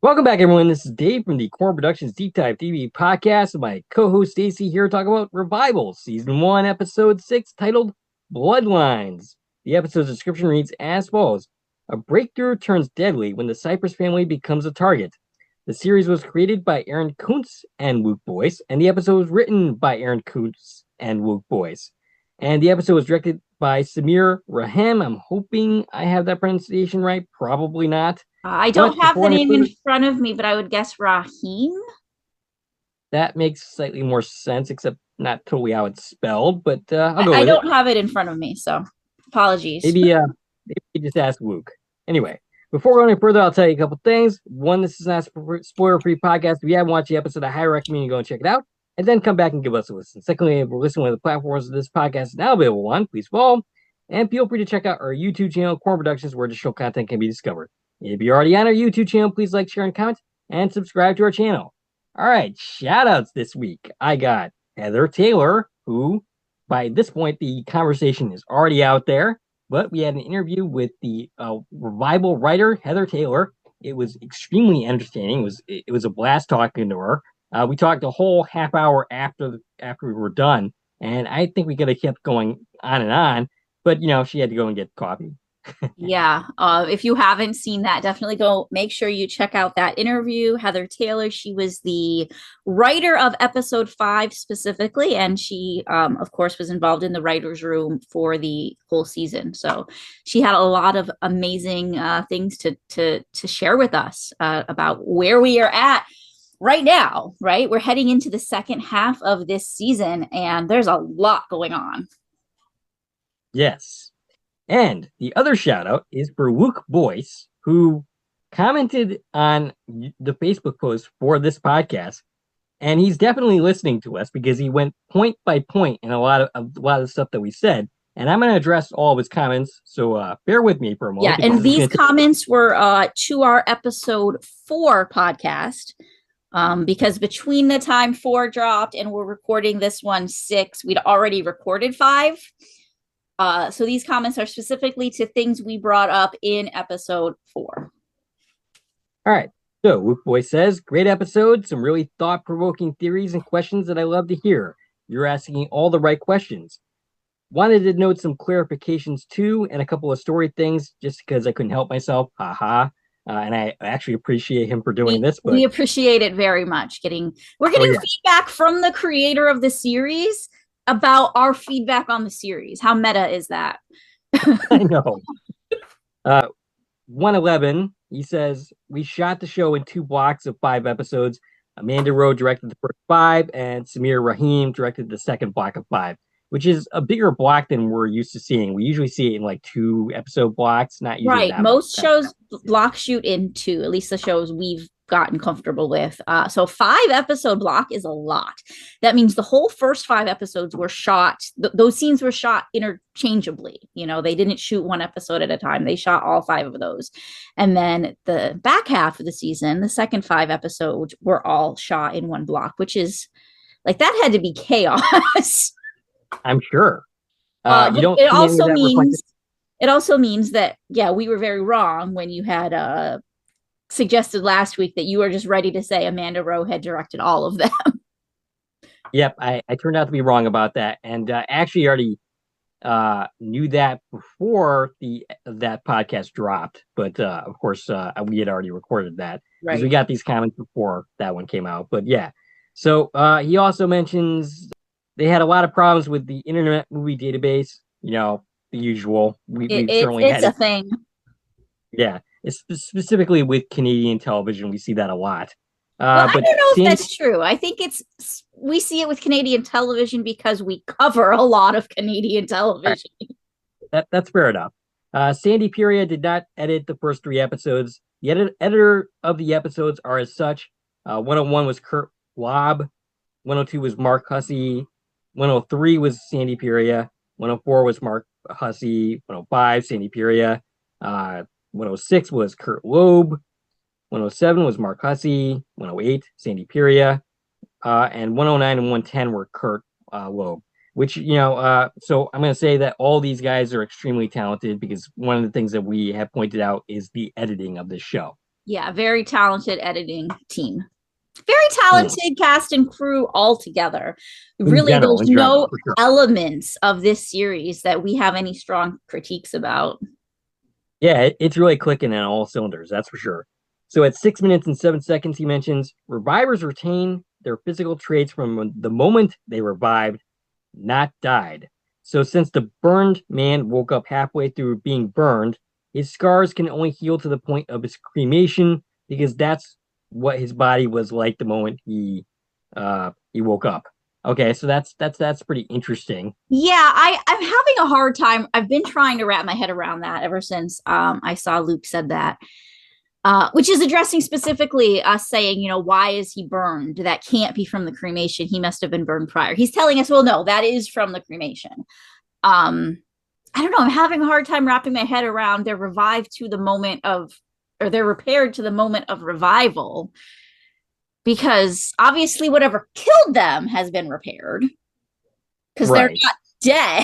Welcome back, everyone. This is Dave from the Korman Productions Deep Dive TV podcast. My co-host Stacie here to talk about Revival, Season 1, Episode 6, titled Bloodlines. The episode's description reads as follows. A breakthrough turns deadly when the Cypress family becomes a target. The series was created by Aaron Kuntz and Luke Boyce, and the episode was written by Aaron Kuntz and Luke Boyce. And the episode was directed by Samir Rahim. I'm hoping I have that pronunciation right. Probably not. I But don't have before the any name in further, front of me, but I would guess Rahim. that makes slightly more sense, except not totally how it's spelled, but I'll go I with it. don't have it in front of me, so apologies. Maybe you just ask Luke. Anyway, before going any further, I'll tell you a couple things. One, this is not a spoiler-free podcast. If you haven't watched the episode, I highly recommend you go and check it out, and then come back and give us a listen. Secondly, if we're listening to the platforms of this podcast is now available on, please follow, and feel free to check out our YouTube channel, Korman Productions, where additional content can be discovered. If you're already on our YouTube channel, please like, share, and comment, and subscribe to our channel. All right, shout outs this week. I got Heather Taylor, who by this point, the conversation is already out there, but we had an interview with the Revival writer, Heather Taylor. It was extremely entertaining. It was a blast talking to her. We talked a whole half hour after we were done, and I think we could have kept going on and on, but she had to go and get coffee. Yeah. If you haven't seen that, definitely go make sure you check out that interview. Heather Taylor, she was the writer of episode 5 specifically, and she, of course, was involved in the writer's room for the whole season. So she had a lot of amazing things to share with us about where we are at right now, right? We're heading into the second half of this season, and there's a lot going on. Yes. And the other shout out is for Luke Boyce, who commented on the Facebook post for this podcast. And he's definitely listening to us because he went point by point in a lot of stuff that we said. And I'm going to address all of his comments. So bear with me for a moment. Yeah, and these comments were to our episode 4 podcast. Because between the time 4 dropped and we're recording this one 6, we'd already recorded 5. So these comments are specifically to things we brought up in episode 4. All right. So Luke Boy says, great episode, some really thought-provoking theories and questions that I love to hear. You're asking all the right questions. Wanted to note some clarifications too, and a couple of story things, just because I couldn't help myself. Haha. And I actually appreciate him for doing this. But we appreciate it very much. We're getting feedback from the creator of the series about our feedback on the series. How meta is that? I know. 111, he says, we shot the show in 2 blocks of 5 episodes. Amanda Rowe directed the first 5, and Samir Rahim directed the second block of 5, which is a bigger block than we're used to seeing. We usually see it in like 2 episode blocks, not usually right. Most shows block shoot in 2, at least the shows we've gotten comfortable with. So 5 episode block is a lot. That means the whole first 5 episodes were shot. Those scenes were shot interchangeably. They didn't shoot 1 episode at a time. They shot all 5 of those. And then the back half of the season, the second 5 episodes were all shot in 1 block, which is like, that had to be chaos. I'm sure. It also means that, yeah, we were very wrong when you had suggested last week that you were just ready to say Amanda Rowe had directed all of them. Yep, I turned out to be wrong about that, and actually already knew that before that podcast dropped. But of course, we had already recorded that because we got these comments before that one came out. But yeah, so he also mentions they had a lot of problems with the Internet Movie Database. The usual. It's a thing. Yeah. It's specifically with Canadian television, we see that a lot. I don't know if that's true. I think we see it with Canadian television because we cover a lot of Canadian television. That's fair enough. Sandy Puria did not edit the first 3 episodes. The editor of the episodes are as such. 101 was Kurt Lobb. 102 was Mark Hussey. 103 was Sandy Puria. 104 was Mark Hussey. 105, Sandy Puria. 106 was Kurt Loeb. 107 was Mark Hussey. 108, Sandy Puria. And 109 and 110 were Kurt Loeb. Which, so I'm going to say that all these guys are extremely talented because one of the things that we have pointed out is the editing of this show. Yeah, very talented editing team. Very talented cast and crew all together. Really, there's In general, no for sure. elements of this series that we have any strong critiques about. Yeah, it's really clicking on all cylinders, that's for sure. So at 6 minutes and 7 seconds, he mentions revivers retain their physical traits from the moment they revived, not died. So since the burned man woke up halfway through being burned, his scars can only heal to the point of his cremation because that's what his body was like the moment he woke up. Okay, so that's pretty interesting. Yeah, I'm having a hard time. I've been trying to wrap my head around that ever since I saw Luke said that. Which is addressing specifically us saying, why is he burned? That can't be from the cremation. He must have been burned prior. He's telling us, well, no, that is from the cremation. I don't know. I'm having a hard time wrapping my head around they're revived to the moment of, or they're repaired to the moment of revival, because obviously whatever killed them has been repaired because they're Right. not dead.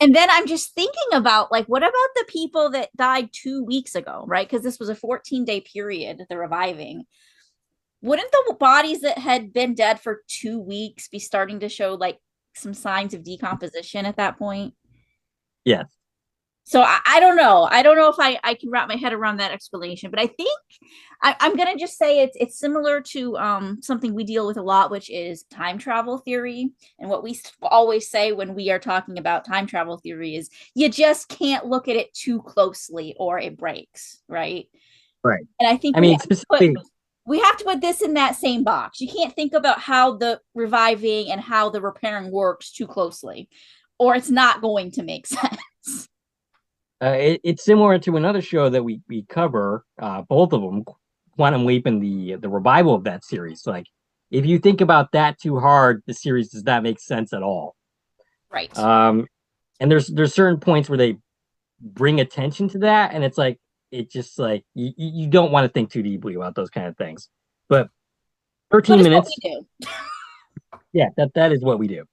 And then I'm just thinking about, like, what about the people that died 2 weeks ago, right? Because this was a 14-day period, the reviving. Wouldn't the bodies that had been dead for 2 weeks be starting to show like some signs of decomposition at that point? Yes. So I don't know. I don't know if I can wrap my head around that explanation, but I think I'm gonna just say it's similar to something we deal with a lot, which is time travel theory. And what we always say when we are talking about time travel theory is you just can't look at it too closely or it breaks, right? Right. And I think I mean, specifically, we have to put this in that same box. You can't think about how the reviving and how the repairing works too closely, or it's not going to make sense. it's similar to another show that we cover, both of them, Quantum Leap and the revival of that series. Like, if you think about that too hard, the series does not make sense at all. Right. And there's certain points where they bring attention to that, and it's like it just like you don't want to think too deeply about those kind of things. But 13 But it's what minutes, we do. yeah, that is what we do.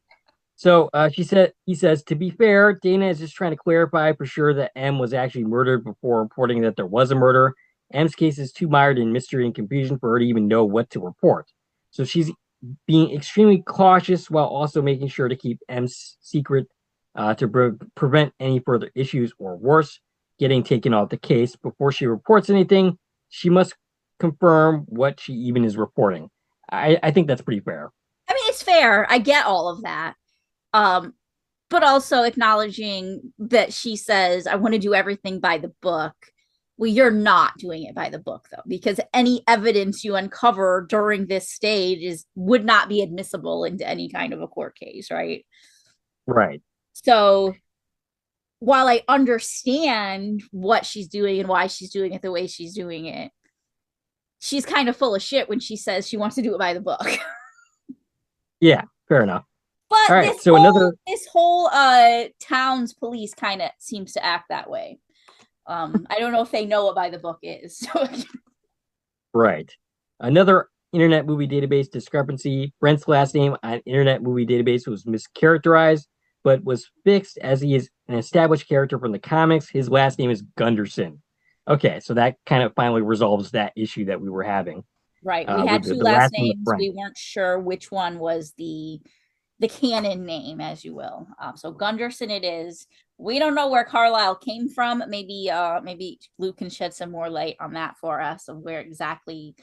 So he says, to be fair, Dana is just trying to clarify for sure that M was actually murdered before reporting that there was a murder. M's case is too mired in mystery and confusion for her to even know what to report. So she's being extremely cautious while also making sure to keep M's secret to prevent any further issues or worse, getting taken off the case. Before she reports anything, she must confirm what she even is reporting. I think that's pretty fair. I mean, it's fair. I get all of that. Um, but also acknowledging that she says, I want to do everything by the book. Well, you're not doing it by the book, though, because any evidence you uncover during this stage would not be admissible into any kind of a court case, right? Right. So while I understand what she's doing and why she's doing it the way she's doing it, she's kind of full of shit when she says she wants to do it by the book. Yeah, fair enough. But All right, so this whole town's police kind of seems to act that way. I don't know if they know what by the book is. right. Another Internet Movie Database discrepancy. Brent's last name on Internet Movie Database was mischaracterized, but was fixed as he is an established character from the comics. His last name is Gunderson. Okay, so that kind of finally resolves that issue that we were having. Right. We had two the last name of names. Brent. We weren't sure which one was the canon name, as you will. So Gunderson it is. We don't know where Carlisle came from. Maybe Luke can shed some more light on that for us of where exactly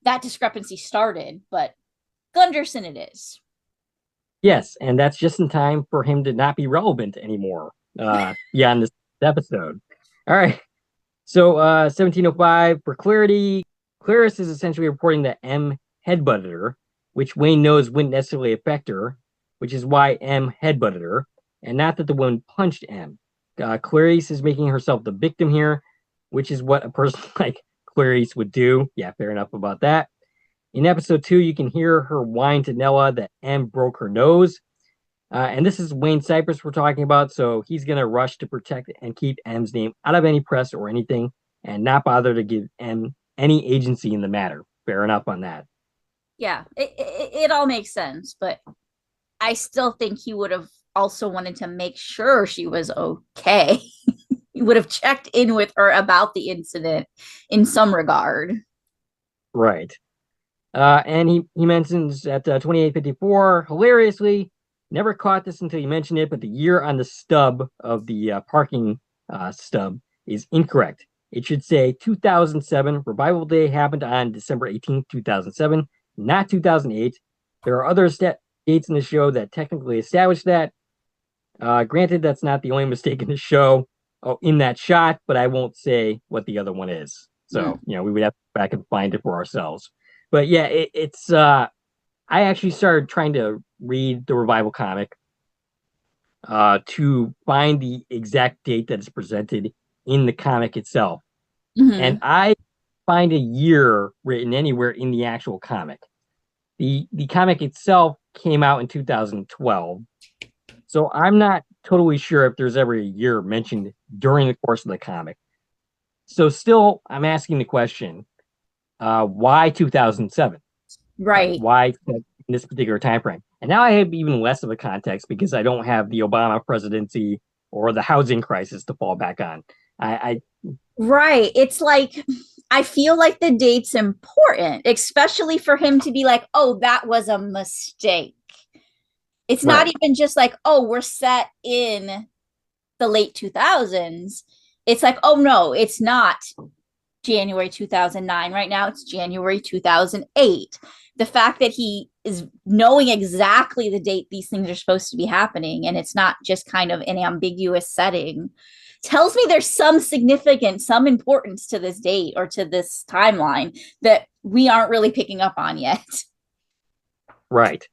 that discrepancy started, but Gunderson it is. Yes, and that's just in time for him to not be relevant anymore. Beyond this episode. All right. So 1705, for clarity, Clarice is essentially reporting that M headbutted her, which Wayne knows wouldn't necessarily affect her, which is why M headbutted her, and not that the woman punched M. Clarice is making herself the victim here, which is what a person like Clarice would do. Yeah, fair enough about that. In episode 2, you can hear her whine to Nella that M broke her nose. And this is Wayne Cypress we're talking about, so he's going to rush to protect and keep M's name out of any press or anything, and not bother to give M any agency in the matter. Fair enough on that. Yeah, it all makes sense, but I still think he would have also wanted to make sure she was okay. would have checked in with her about the incident in some regard. Right. And he mentions at 2854, hilariously, never caught this until you mentioned it, but the year on the stub of the parking stub is incorrect. It should say 2007. Revival Day happened on December 18th, 2007, not 2008. There are other dates in the show that technically establish that. Granted, that's not the only mistake in the show in that shot, but I won't say what the other one is. So, we would have to go back and find it for ourselves. But yeah, it's I actually started trying to read the Revival comic to find the exact date that is presented in the comic itself. And I find a year written anywhere in the actual comic. The comic itself came out in 2012. So I'm not totally sure if there's ever a year mentioned during the course of the comic. So still, I'm asking the question, why 2007? Right. Why in this particular time frame? And now I have even less of a context because I don't have the Obama presidency or the housing crisis to fall back on. Right. It's like, I feel like the date's important, especially for him to be like, oh, that was a mistake. It's not even just like, oh, we're set in the late 2000s. It's like, oh, no, it's not January 2009. Right now, it's January 2008. The fact that he is knowing exactly the date these things are supposed to be happening, and it's not just kind of an ambiguous setting, tells me there's some significance, some importance to this date or to this timeline that we aren't really picking up on yet. Right.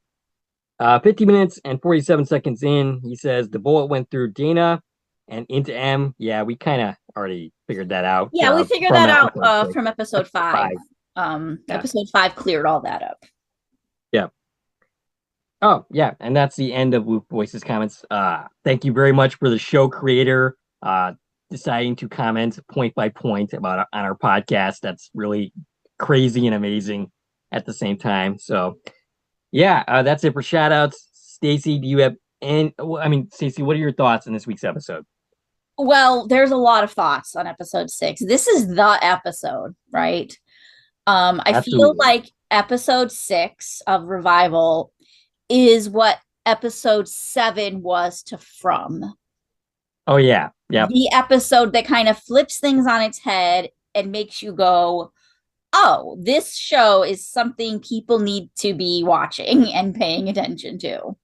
50 minutes and 47 seconds in, he says the bullet went through Dana and into M. Yeah, we kind of already figured that out. Yeah, we figured that out from episode 5. Episode 5 cleared all that up. Yeah. Oh, yeah. And that's the end of Luke Voice's comments. Thank you very much for the show creator deciding to comment point by point on our podcast. That's really crazy and amazing at the same time. So, yeah, that's it for shout outs. Stacie, do you have Stacie, what are your thoughts on this week's episode? Well, there's a lot of thoughts on episode 6. This is the episode, right? I feel like episode 6 of Revival is what episode 7 was to From. Oh, yeah. Yeah. The episode that kind of flips things on its head and makes you go, oh, this show is something people need to be watching and paying attention to.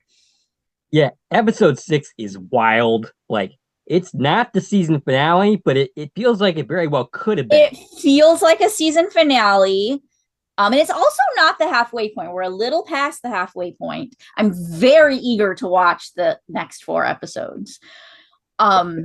Yeah, episode 6 is wild. Like, it's not the season finale, but it feels like it very well could have been. It feels like a season finale. And it's also not the halfway point. We're a little past the halfway point. I'm very eager to watch the next 4 episodes.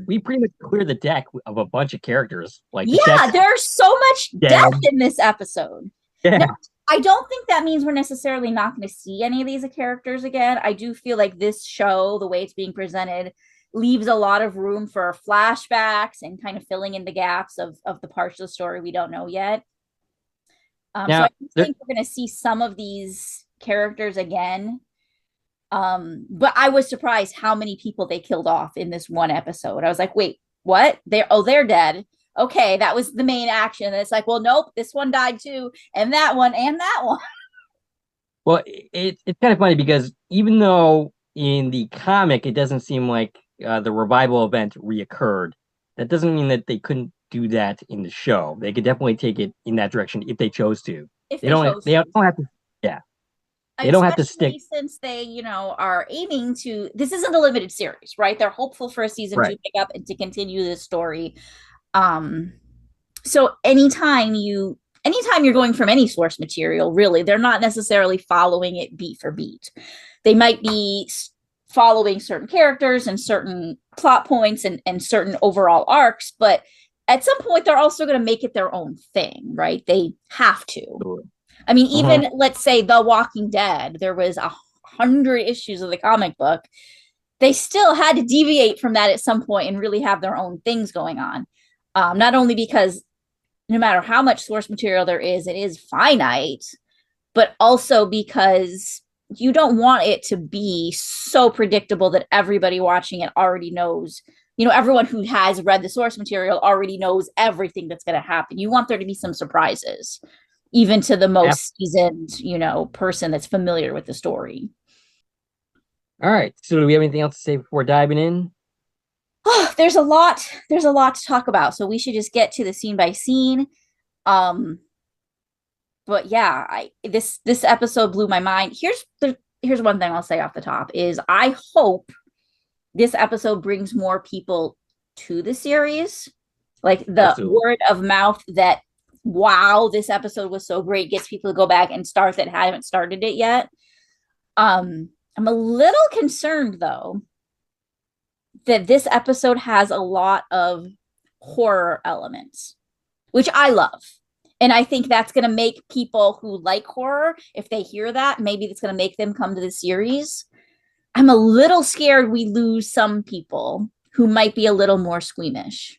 We pretty much clear the deck of a bunch of characters. There's so much death in this episode. Yeah. Now, I don't think that means we're necessarily not going to see any of these characters again. I do feel like this show, the way it's being presented, leaves a lot of room for flashbacks and kind of filling in the gaps of the parts of the story we don't know yet. So I think we're going to see some of these characters again. But I was surprised how many people they killed off in this one episode. I was like, wait, what? They're dead. Okay, that was the main action. And it's like, well, nope, this one died too, and that one, and that one. Well, it's kind of funny because even though in the comic it doesn't seem like the revival event reoccurred, that doesn't mean that they couldn't do that in the show. They could definitely take it in that direction if they chose to. They don't have to. Yeah. They don't have to stick, since they, are aiming to. This isn't a limited series, right? They're hopeful for a season 2 pick up and to continue this story. So anytime you're going from any source material, really, they're not necessarily following it beat for beat. They might be following certain characters and certain plot points and certain overall arcs, but at some point they're also going to make it their own thing, right? They have to. I mean, even let's say The Walking Dead, there was 100 issues of the comic book. They still had to deviate from that at some point and really have their own things going on. Not only because no matter how much source material there is, it is finite, but also because you don't want it to be so predictable that everybody watching it already knows everyone who has read the source material already knows everything that's going to happen. You want there to be some surprises, even to the most seasoned, person that's familiar with the story. All right. So do we have anything else to say before diving in? Oh, there's a lot to talk about. So we should just get to the scene by scene. But yeah, this episode blew my mind. Here's one thing I'll say off the top is I hope this episode brings more people to the series. Like the Absolutely. word of mouth that, wow, this episode was so great, gets people to go back and start that haven't started it yet. I'm a little concerned though that this episode has a lot of horror elements, which I love. And I think that's going to make people who like horror, if they hear that, maybe it's going to make them come to the series. I'm a little scared we lose some people who might be a little more squeamish.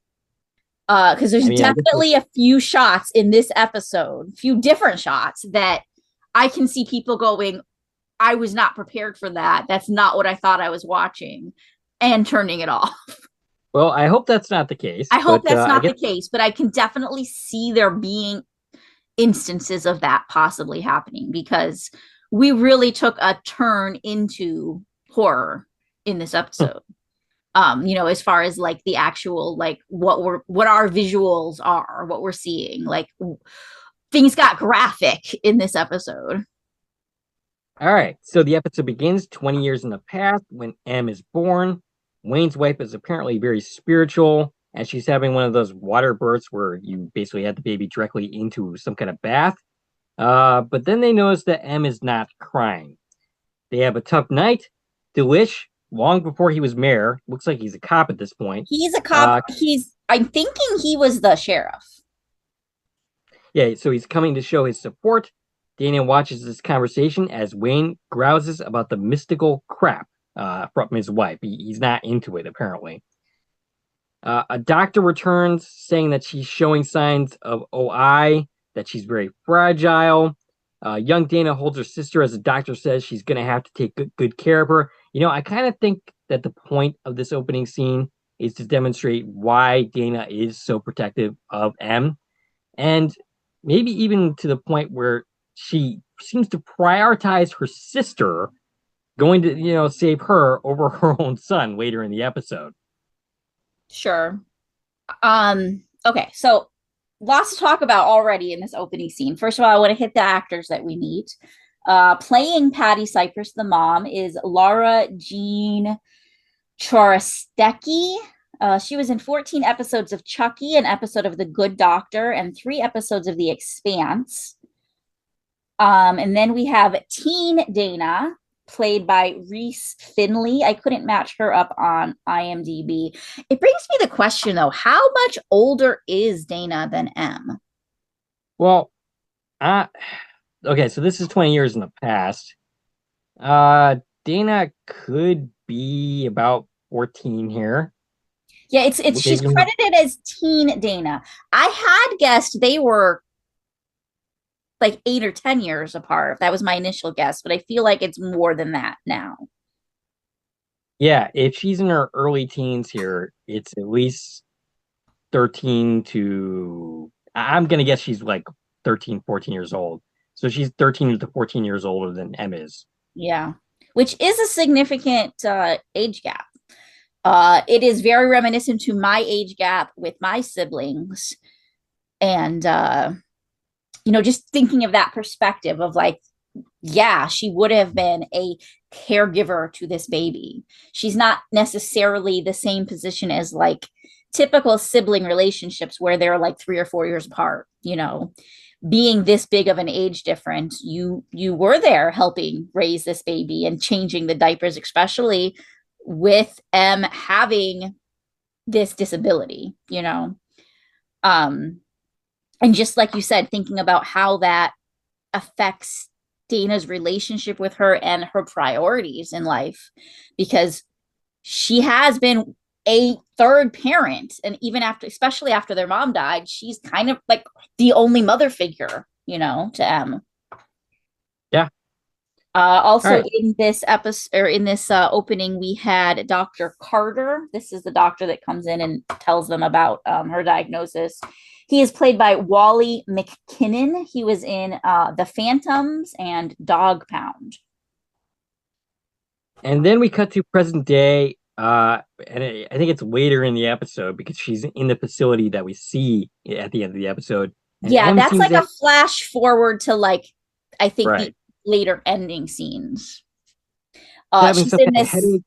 Because there's definitely a few shots in this episode, few different shots that I can see people going, I was not prepared for that. That's not what I thought I was watching, and turning it off. Well, I hope that's not the case. I hope that's not the case, but I can definitely see there being instances of that possibly happening because we really took a turn into horror in this episode. As far as like the actual, like what our visuals are, what we're seeing, like things got graphic in this episode. All right. So the episode begins 20 years in the past when M is born. Wayne's wife is apparently very spiritual, and she's having one of those water births where you basically had the baby directly into some kind of bath. But then they notice that M is not crying. They have a tough night. Delish, long before he was mayor, looks like he's a cop at this point. He's a cop. I'm thinking he was the sheriff. Yeah, so he's coming to show his support. Dana watches this conversation as Wayne grouses about the mystical crap from his wife. He's not into it, apparently. A doctor returns saying that she's showing signs of OI, that she's very fragile. Young Dana holds her sister as the doctor says she's going to have to take good care of her. I kind of think that the point of this opening scene is to demonstrate why Dana is so protective of M. And maybe even to the point where she seems to prioritize her sister going to, save her over her own son later in the episode. Sure. Okay, so lots to talk about already in this opening scene. First of all, I want to hit the actors that we meet. Playing Patty Cypress, the mom, is Laura Jean Chorostecki. She was in 14 episodes of Chucky, an episode of The Good Doctor, and 3 episodes of The Expanse. And then we have teen Dana, played by Reese Finley. I couldn't match her up on IMDb. It brings me the question, though, how much older is Dana than M? Well, okay, so this is 20 years in the past. Dana could be about 14 here. Yeah, she's credited as teen Dana. I had guessed they were like 8 or 10 years apart. That was my initial guess, but I feel like it's more than that now. Yeah, if she's in her early teens here, it's at least 13 to... I'm going to guess she's like 13, 14 years old. So she's 13 to 14 years older than M is. Yeah, which is a significant age gap. It is very reminiscent to my age gap with my siblings. And, just thinking of that perspective of like, yeah, she would have been a caregiver to this baby. She's not necessarily the same position as like typical sibling relationships where they're like 3 or 4 years apart, being this big of an age difference. You were there helping raise this baby and changing the diapers, especially with M having this disability, and just like you said, thinking about how that affects Dana's relationship with her and her priorities in life, because she has been a third parent, and even after, especially after their mom died, she's kind of like the only mother figure, to M. Yeah. Also right. in this episode or in this opening, we had Dr. Carter. This is the doctor that comes in and tells them about her diagnosis. He is played by Wally McKinnon. He was in The Phantoms and Dog Pound. And then we cut to present day. And I think it's later in the episode because she's in the facility that we see at the end of the episode. And Yeah, M that's seems like to have, a flash forward to like I think the right, later ending scenes. having She's some in kind of this. headache.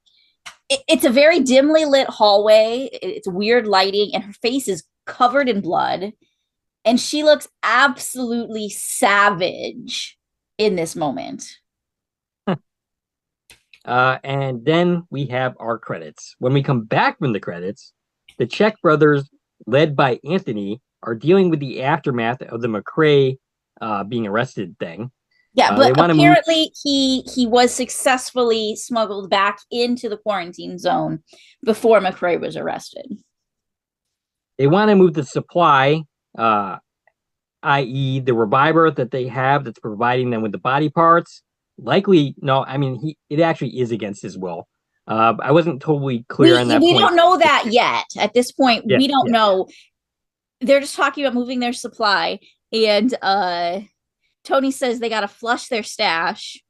It's a very dimly lit hallway. It's weird lighting, and her face is covered in blood, and she looks absolutely savage in this moment. And then we have our credits. When we come back from the credits, the Czech brothers, led by Anthony, are dealing with the aftermath of the McCrae being arrested thing. Yeah, They but want to move. apparently he was successfully smuggled back into the quarantine zone before McCrae was arrested. They want to move the supply, i.e., the reviver that they have that's providing them with the body parts. Likely, no. I mean, it actually is against his will. I wasn't totally clear on that We point. don't know that yet. At this point, Yeah, we don't yeah. know. They're just talking about moving their supply, and Tony says they got to flush their stash.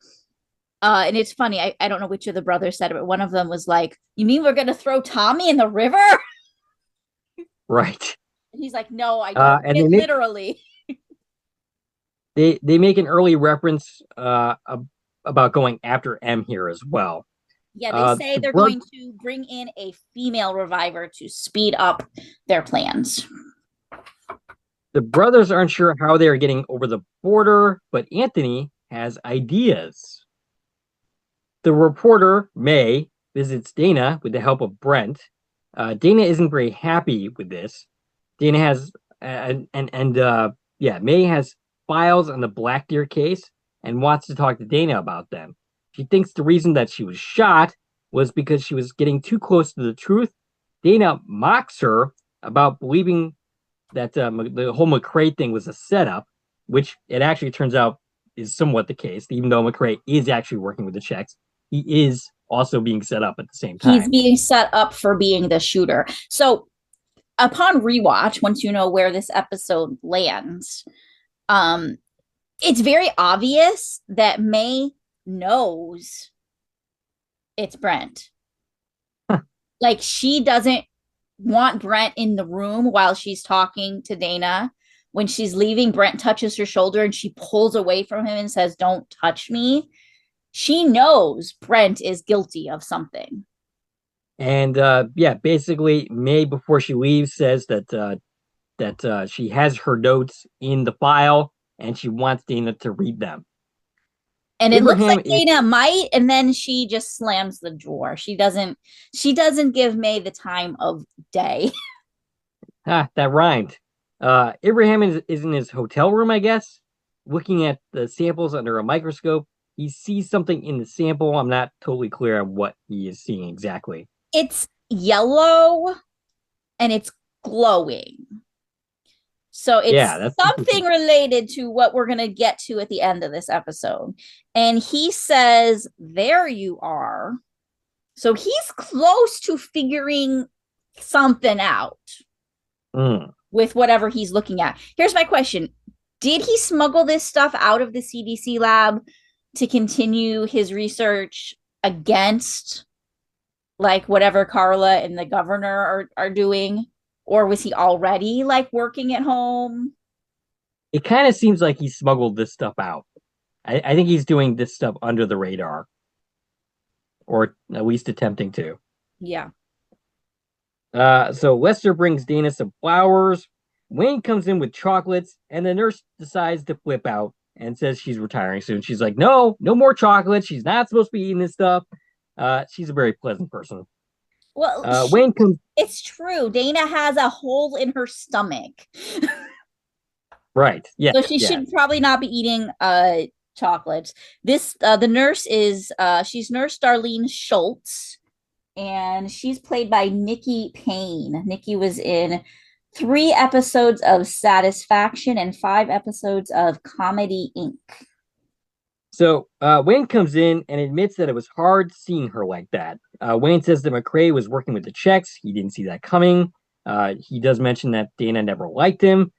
And it's funny. I don't know which of the brothers said it, but one of them was like, "You mean we're going to throw Tommy in the river?" Right. And he's like, "No, I don't And mean it literally." they make an early reference about going after M here as well. Yeah, they say they're going to bring in a female reviver to speed up their plans. The brothers aren't sure how they are getting over the border, but Anthony has ideas. The reporter, May, visits Dana with the help of Brent. Dana isn't very happy with this. Dana has, May has files on the Black Deer case and wants to talk to Dana about them. She thinks the reason that she was shot was because she was getting too close to the truth. Dana mocks her about believing that the whole McCrae thing was a setup, which it actually turns out is somewhat the case. Even though McCrae is actually working with the Czechs, he is also being set up at the same time. He's being set up for being the shooter. So upon rewatch, once you know where this episode lands, it's very obvious that May knows it's Brent. Like, she doesn't want Brent in the room while she's talking to Dana. When she's leaving, Brent touches her shoulder and she pulls away from him and says, "Don't touch me." She knows Brent is guilty of something. And basically, May, before she leaves, says that she has her notes in the file and she wants Dana to read them. And it looks like Dana might, and then she just slams the drawer. She doesn't give May the time of day. That rhymed. Abraham is in his hotel room, I guess, looking at the samples under a microscope. He sees something in the sample. I'm not totally clear on what he is seeing exactly. It's yellow and it's glowing. So it's something related to what we're going to get to at the end of this episode. And he says, "There you are." So he's close to figuring something out with whatever he's looking at. Here's my question. Did he smuggle this stuff out of the CDC lab to continue his research against like whatever Carla and the governor are doing? Or was he already like working at home? It kind of seems like he smuggled this stuff out. I think he's doing this stuff under the radar, or at least attempting to. Yeah. So Lester brings Dana some flowers. Wayne comes in with chocolates, and the nurse decides to flip out and says she's retiring soon. She's like, no more chocolates. She's not supposed to be eating this stuff. She's a very pleasant person. Well, Wayne comes. It's true. Dana has a hole in her stomach. Right. Yeah. So she should probably not be eating chocolates. The nurse is she's Nurse Darlene Schultz, and she's played by Nikki Payne. Nikki was in 3 episodes of Satisfaction and 5 episodes of Comedy Inc. So Wayne comes in and admits that it was hard seeing her like that. Wayne says that McCrae was working with the checks. He didn't see that coming. He does mention that Dana never liked him,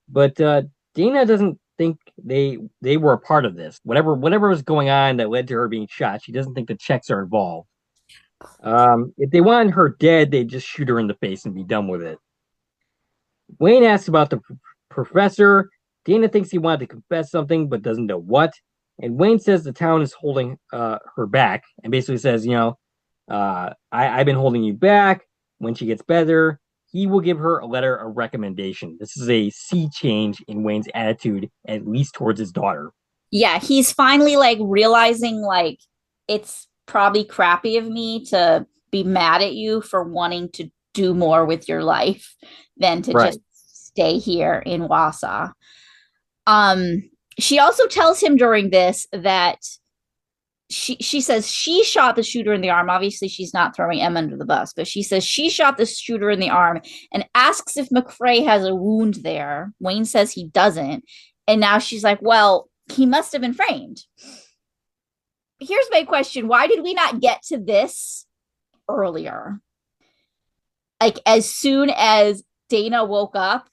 but Dana doesn't think they were a part of this. Whatever was going on that led to her being shot, she doesn't think the checks are involved. If they wanted her dead, they'd just shoot her in the face and be done with it. Wayne asks about the professor. Dana thinks he wanted to confess something, but doesn't know what. And Wayne says the town is holding her back and basically says, I've been holding you back. When she gets better, he will give her a letter of recommendation. This is a sea change in Wayne's attitude, at least towards his daughter. Yeah, he's finally like realizing like it's probably crappy of me to be mad at you for wanting to do more with your life than to Right. just stay here in Wausau. She also tells him during this that she says she shot the shooter in the arm. Obviously, she's not throwing M under the bus, but she says she shot the shooter in the arm and asks if McCrae has a wound there. Wayne says he doesn't. And now she's like, well, he must have been framed. Here's my question. Why did we not get to this earlier? Like, as soon as Dana woke up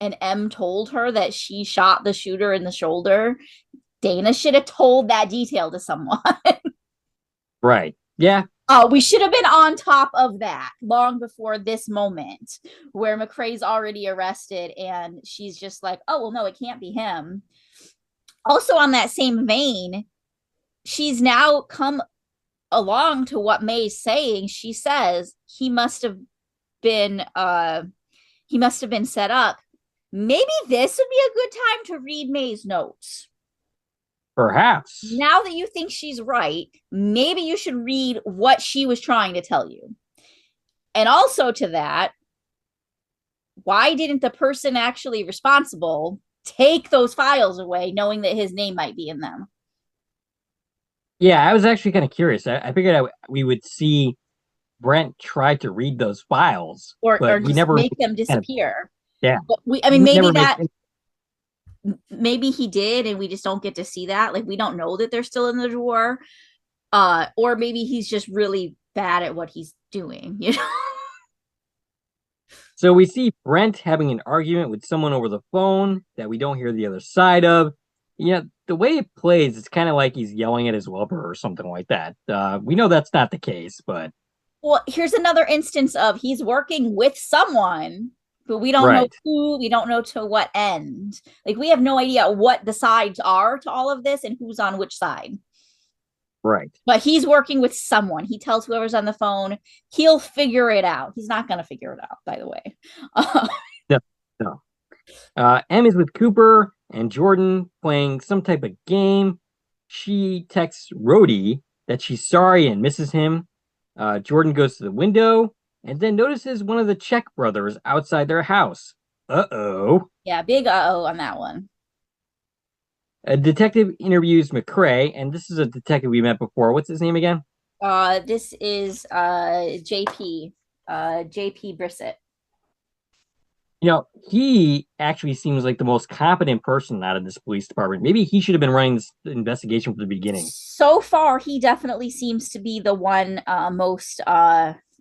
and M told her that she shot the shooter in the shoulder, Dana should have told that detail to someone. Right. Yeah. We should have been on top of that long before this moment where McCrae's already arrested and she's just like, oh, well, no, it can't be him. Also, on that same vein, she's now come along to what May's saying. She says he must have been set up. Maybe this would be a good time to read May's notes. Perhaps. Now that you think she's right, maybe you should read what she was trying to tell you. And also to that, why didn't the person actually responsible take those files away knowing that his name might be in them? Yeah, I was actually kind of curious. I figured we would see Brent try to read those files, or but we just never make them disappear. yeah. But maybe Never maybe he did and we just don't get to see that. Like, we don't know that they're still in the drawer. Or maybe he's just really bad at what he's doing, you know? So we see Brent having an argument with someone over the phone that we don't hear the other side of. The way it plays, it's kind of like he's yelling at his lover or something like that. We know that's not the case, but Well, here's another instance of he's working with someone, but we don't know right. who, we don't know to what end. Like, we have no idea what the sides are to all of this and who's on which side. Right. But he's working with someone. He tells whoever's on the phone, he'll figure it out. He's not going to figure it out, by the way. No, no. M is with Cooper and Jordan playing some type of game. She texts Rhodey that she's sorry and misses him. Jordan goes to the window and then notices one of the Czech brothers outside their house. Uh-oh. Yeah, big uh-oh on that one. A detective interviews McCrae, and this is a detective we met before. What's his name again? This is JP Brissett. He actually seems like the most competent person out of this police department. Maybe he should have been running this investigation from the beginning. So far, he definitely seems to be the one most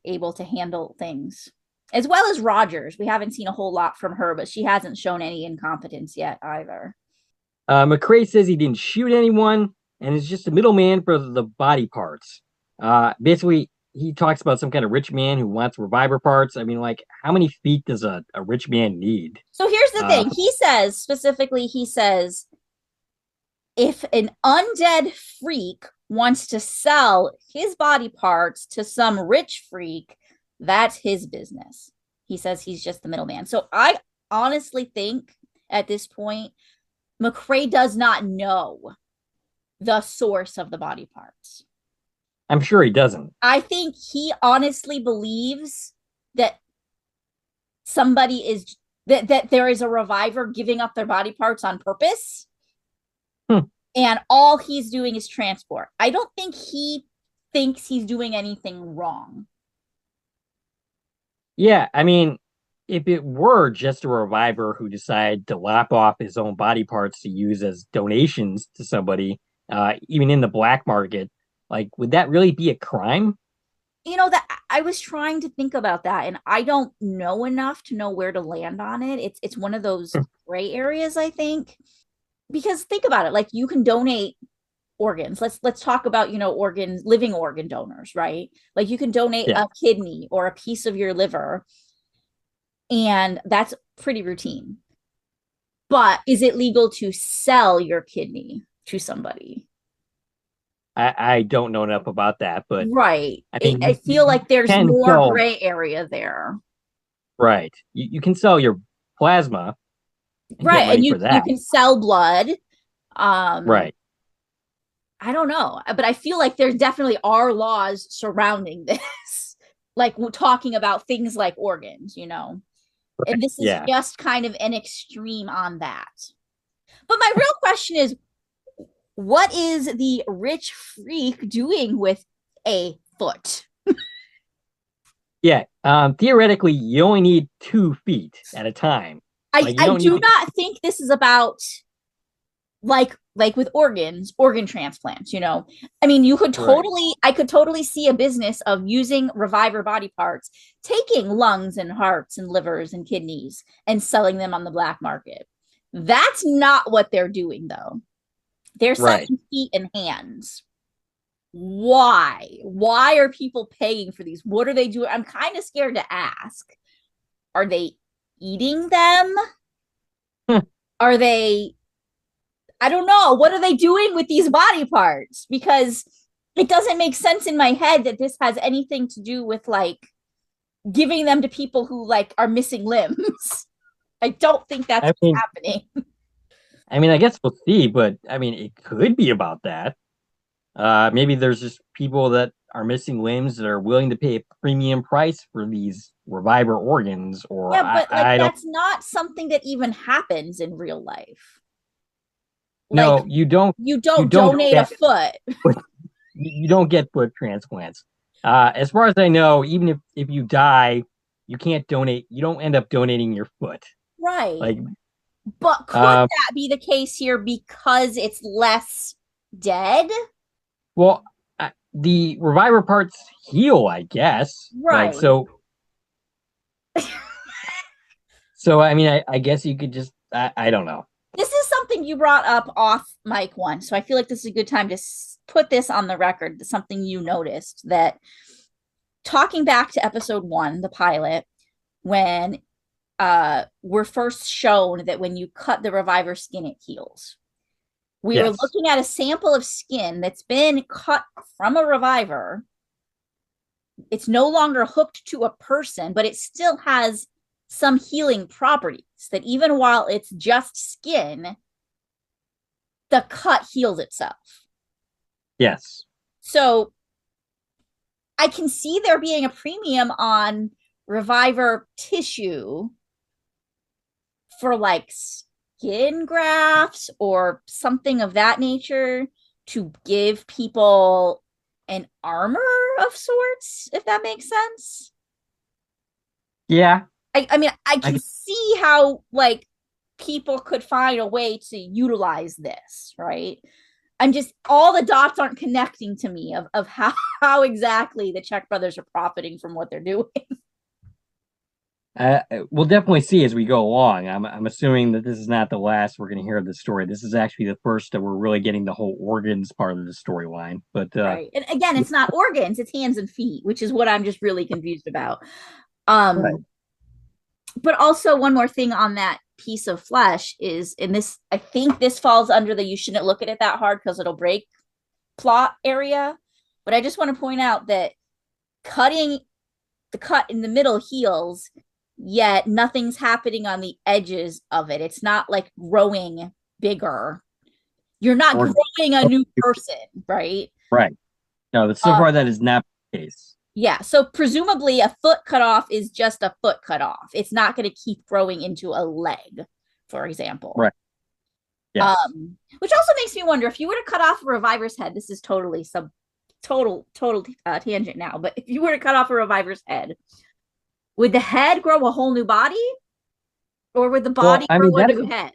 able to handle things, as well as Rogers. We haven't seen a whole lot from her, but she hasn't shown any incompetence yet either. McCrae says he didn't shoot anyone and is just a middleman for the body parts. Basically, he talks about some kind of rich man who wants reviver parts. I mean, like, how many feet does a rich man need? So here's the thing. He says, if an undead freak wants to sell his body parts to some rich freak, that's his business. He says he's just the middleman. So I honestly think at this point, McCrae does not know the source of the body parts. I'm sure he doesn't. I think he honestly believes that that there is a reviver giving up their body parts on purpose. And all he's doing is transport. I don't think he thinks he's doing anything wrong. Yeah, I mean, if it were just a reviver who decided to lop off his own body parts to use as donations to somebody, even in the black market, like, would that really be a crime? That I was trying to think about that, and I don't know enough to know where to land on it. It's one of those gray areas, I think, because think about it, like you can donate organs. Let's talk about, organs, living organ donors, right? Like you can donate Yeah. a kidney or a piece of your liver, and that's pretty routine. But is it legal to sell your kidney to somebody? I don't know enough about that, but Right. I mean, I feel you like there's can more sell, gray area there. right. You can sell your plasma and get Right. And money you for that. you can sell blood. Um, Right. I don't know, but I feel like there definitely are laws surrounding this. Like we're talking about things like organs. And this is Yeah. just kind of an extreme on that. But my real question is, what is the rich freak doing with a foot? Yeah. Theoretically, you only need 2 feet at a time. I, Like, you I don't need do to. not think this is about like with organ transplants. I mean, Right. I could totally see a business of using reviver body parts, taking lungs and hearts and livers and kidneys and selling them on the black market. That's not what they're doing, though. They're Right. selling feet and hands. Why are people paying for these? What are they doing? I'm kind of scared to ask. Are they eating them? Are they, I don't know, what are they doing with these body parts? Because it doesn't make sense in my head that this has anything to do with like giving them to people who like are missing limbs. I don't think that's I what's mean, happening. I guess we'll see, but I mean, it could be about that. Maybe there's just people that are missing limbs that are willing to pay a premium price for these reviver organs, or Yeah, but like I don't that's not something that even happens in real life. Like know. you You don't don't donate a get foot. foot, you don't get foot transplants. As far as I know, even if you die, you can't donate. You don't end up donating your foot. Right. Like, But could uh, that be the case here because it's less dead? well, the reviver parts heal, I guess. Like, Right. so I mean, I guess you could just, I don't know. This is something you brought up off mic one. So I feel like this is a good time to put this on the record. Something you noticed that talking back to episode one, the pilot, when we're first shown that when you cut the reviver skin, it heals. We were Yes. looking at a sample of skin that's been cut from a reviver. It's no longer hooked to a person, but it still has some healing properties that even while it's just skin, the cut heals itself. Yes. So I can see there being a premium on reviver tissue for like skin grafts or something of that nature to give people an armor of sorts, if that makes sense. Yeah. I mean, I I can see how like people could find a way to utilize this, right? I'm just all the dots aren't connecting to me of how exactly the Czech brothers are profiting from what they're doing. we'll definitely see as we go along. I'm assuming that this is not the last we're going to hear of the story. This is actually the first that we're really getting the whole organs part of the storyline. But Right. And again, it's not organs, it's hands and feet, which is what I'm just really confused about. Um, right. but also one more thing on that piece of flesh is in this, I think this falls under the you shouldn't look at it that hard because it'll break plot area. But I just want to point out that cutting the cut in the middle heals, yet nothing's happening on the edges of it. It's not like growing bigger. You're not Or growing a new person, right? right. No, but so Um, far that is not the case. yeah. So presumably a foot cut off is just a foot cut off. It's not going to keep growing into a leg, for example. Right. Yes. Which also makes me wonder if you were to cut off a reviver's head, this is totally total tangent now, but if you were to cut off a reviver's head, would the head grow a whole new body or would the Well, body I mean grow a new head?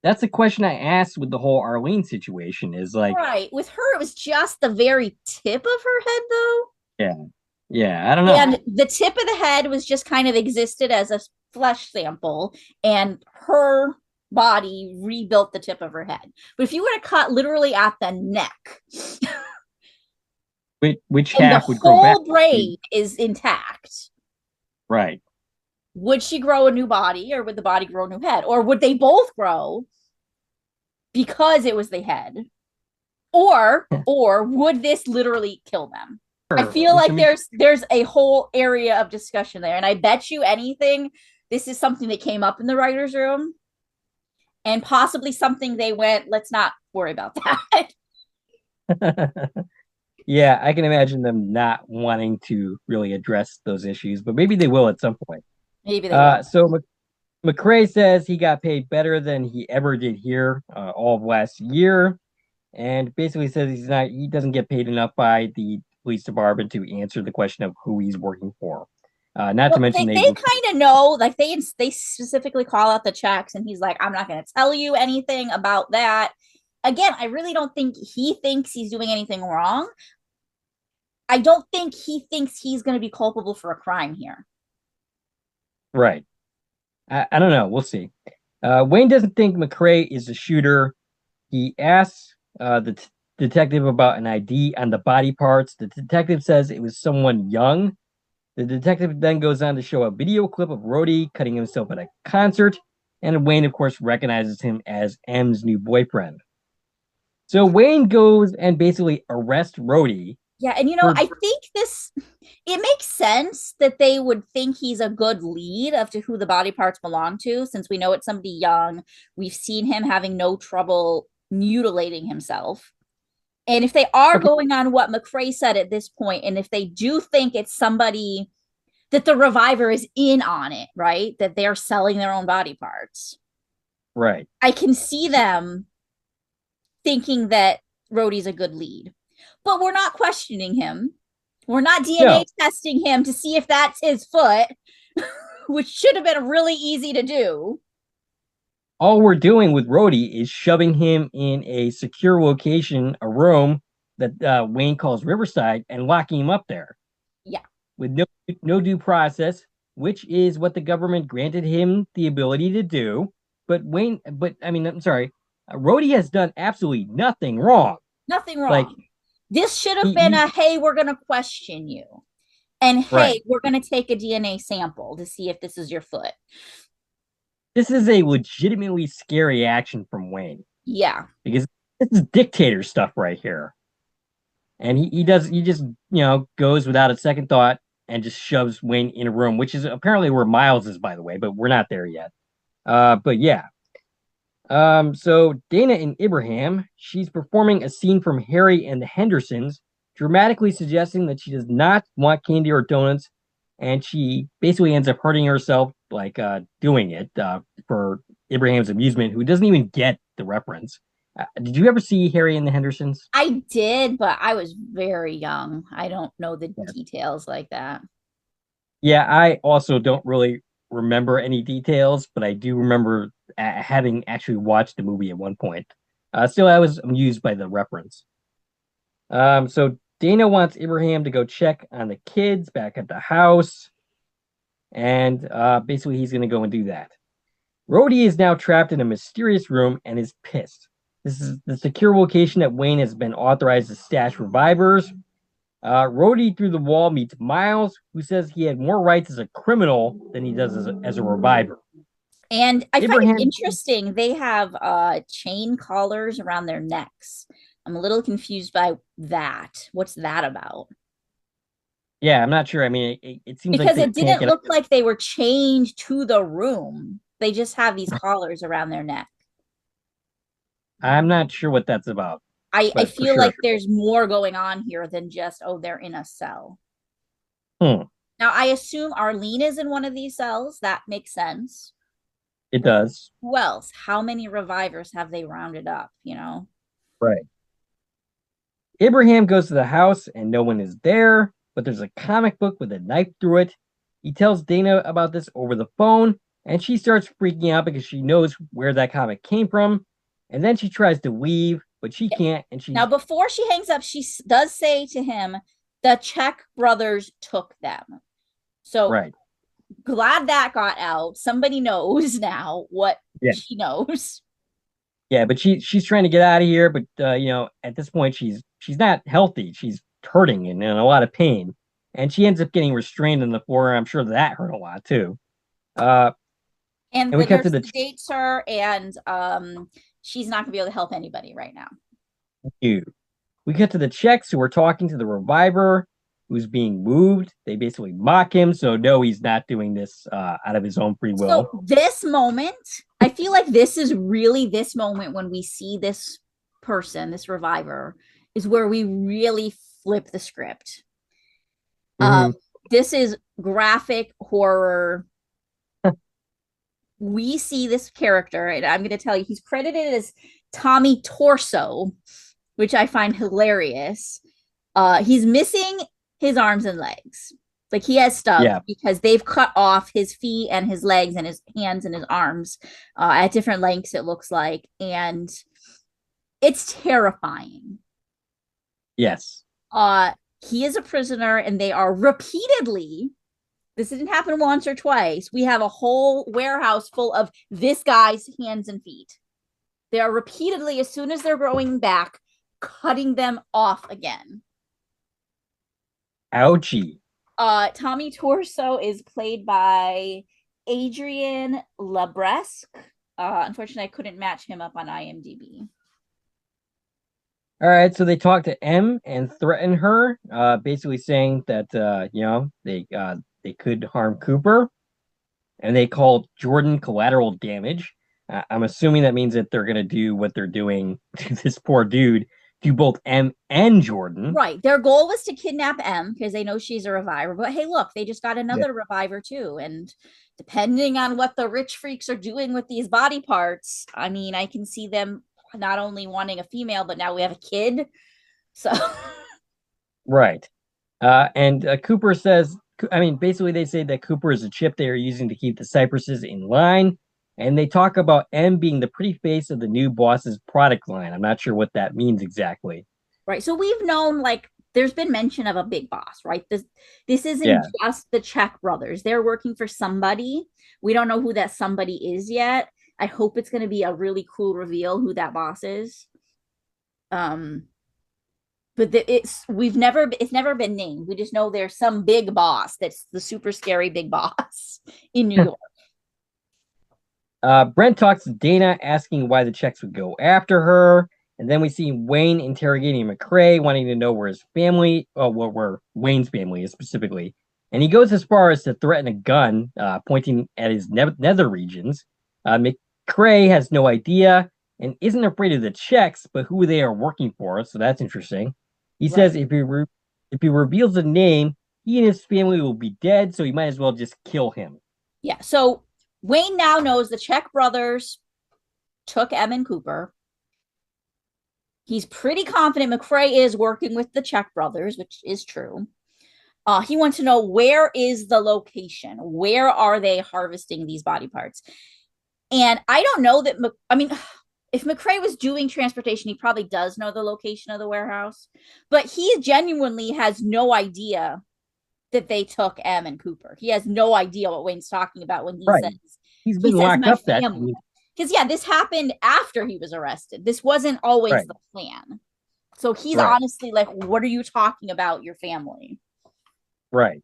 that's the question I asked with the whole Arlene situation. Is like, Right. With her, it was just the very tip of her head, though. yeah, yeah, I don't know. And the tip of the head was just kind of existed as a flesh sample, and her body rebuilt the tip of her head. But if you were to cut literally at the neck, Which and the half would grow back? whole brain is intact, Right. would she grow a new body, or would the body grow a new head? Or would they both grow because it was the head? Or would this literally kill them? I feel like there's a whole area of discussion there, and I bet you anything this is something that came up in the writers' room, and possibly something they went, let's not worry about that. Yeah, I can imagine them not wanting to really address those issues, but maybe they will at some point. Maybe they will. So McCrae says he got paid better than he ever did here all of last year, and basically says he doesn't get paid enough by the police department to answer the question of who he's working for. Not to mention they kind of know, like they specifically call out the checks, and he's like, I'm not going to tell you anything about that. Again, I really don't think he thinks he's doing anything wrong. I don't think he thinks he's going to be culpable for a crime here. Right. I don't know. We'll see. Wayne doesn't think McCrae is the shooter. He asks the detective about an ID on the body parts. The detective says it was someone young. The detective then goes on to show a video clip of Rhodey cutting himself at a concert, and Wayne, of course, recognizes him as M's new boyfriend. So Wayne goes and basically arrests Rhodey. Yeah, and I think it makes sense that they would think he's a good lead of to who the body parts belong to, since we know it's somebody young. We've seen him having no trouble mutilating himself. And if they are going on what McCrae said at this point, and if they do think it's somebody that the reviver is in on it, right? That they're selling their own body parts. Right. I can see them thinking that Rhodey's a good lead. But we're not questioning him. We're not DNA testing him to see if that's his foot, which should have been really easy to do. All we're doing with Rhodey is shoving him in a secure location, a room that Wayne calls Riverside, and locking him up there. Yeah. With no due process, which is what the government granted him the ability to do. But I'm sorry, Rhodey has done absolutely nothing wrong. Nothing wrong. Like, this should have been hey, we're going to question you. And hey, we're going to take a DNA sample to see if this is your foot. This is a legitimately scary action from Wayne. Yeah. Because this is dictator stuff right here. And he just goes without a second thought and just shoves Wayne in a room, which is apparently where Miles is, by the way, but we're not there yet. But yeah. So Dana and Ibrahim, she's performing a scene from Harry and the Hendersons, dramatically suggesting that she does not want candy or donuts, and she basically ends up hurting herself, doing it for Ibrahim's amusement, who doesn't even get the reference. Did you ever see Harry and the Hendersons? I did, but I was very young. I don't know the details like that. Yeah, I also don't really remember any details, but I do remember having actually watched the movie at one point. Still, I was amused by the reference. So Dana wants Ibrahim to go check on the kids back at the house, and basically he's going to go and do that. Rhodey is now trapped in a mysterious room and is pissed. This is the secure location that Wayne has been authorized to stash revivers. Rhodey through the wall meets Miles, who says he had more rights as a criminal than he does as a reviver. And I find it interesting. They have chain collars around their necks. I'm a little confused by that. What's that about? Yeah, I'm not sure. I mean, it seems because it didn't look like they were chained to the room. They just have these collars around their neck. I'm not sure what that's about. I feel like there's more going on here than just, they're in a cell. Now, I assume Arlene is in one of these cells. That makes sense. It does. Who else? How many revivers have they rounded up, Right. Ibrahim goes to the house and no one is there, but there's a comic book with a knife through it. He tells Dana about this over the phone, And she starts freaking out because she knows where that comic came from. And then she tries to leave, but she can't. And Now, she's before she hangs up, she does say to him, the Czech brothers took them. So right. glad that got out. Somebody knows now what Yeah. she knows. Yeah, but she's trying to get out of here, but at this point she's not healthy. She's hurting and in a lot of pain. And she ends up getting restrained in the floor. I'm sure that hurt a lot too. Uh And and we the cut to nurse the sedates her, and she's not gonna be able to help anybody right now. two. We cut to the Czechs who are talking to the reviver who's being moved. They basically mock him, so no, he's not doing this out of his own free will. So this moment, I feel like this is really this moment when we see this person, this reviver, is where we really flip the script. Mhm. This is graphic horror. We see this character, and I'm going to tell you, he's credited as Tommy Torso, which I find hilarious. He's missing his arms and legs. Like he has stuff Yeah. because they've cut off his feet and his legs and his hands and his arms at different lengths, it looks like. And it's terrifying. Yes. He is a prisoner, and they are repeatedly, this didn't happen once or twice. We have a whole warehouse full of this guy's hands and feet. They are repeatedly, as soon as they're growing back, cutting them off again. Ouchie. Tommy Torso is played by Adrian Labresque. Unfortunately, I couldn't match him up on IMDb. All right, so they talk to M and threaten her, basically saying that they could harm Cooper, and they call Jordan collateral damage. I'm assuming that means that they're gonna do what they're doing to this poor dude to both M and Jordan. Right. Their goal was to kidnap M because they know she's a reviver. But hey, look, they just got another Yeah. reviver too. And depending on what the rich freaks are doing with these body parts, I mean, I can see them not only wanting a female, but now we have a kid. So Right. And Cooper says, I mean, basically they say that Cooper is a chip they are using to keep the Cypresses in line. And they talk about M being the pretty face of the new boss's product line. I'm not sure what that means exactly. right. So we've known like there's been mention of a big boss, right? This isn't Yeah. just the Czech brothers. They're working for somebody. We don't know who that somebody is yet. I hope it's going to be a really cool reveal who that boss is. But it's never been named. We just know there's some big boss that's the super scary big boss in New York. Brent talks to Dana, asking why the Czechs would go after her. And then we see Wayne interrogating McCrae, wanting to know where his family, where Wayne's family is specifically. And he goes as far as to threaten a gun, pointing at his nether regions. McCrae has no idea and isn't afraid of the Czechs, but who they are working for. So that's interesting. He says if he reveals the name, he and his family will be dead. So he might as well just kill him. Yeah. So Wayne now knows the Czech brothers took M and Cooper. He's pretty confident McCrae is working with the Czech brothers, which is true. He wants to know, where is the location? Where are they harvesting these body parts? And I don't know that, if McCrae was doing transportation, he probably does know the location of the warehouse, but he genuinely has no idea that they took M and Cooper. He has no idea what Wayne's talking about when he says he's been locked up. Because this happened after he was arrested. This wasn't always the plan. So he's honestly like, what are you talking about, your family? Right.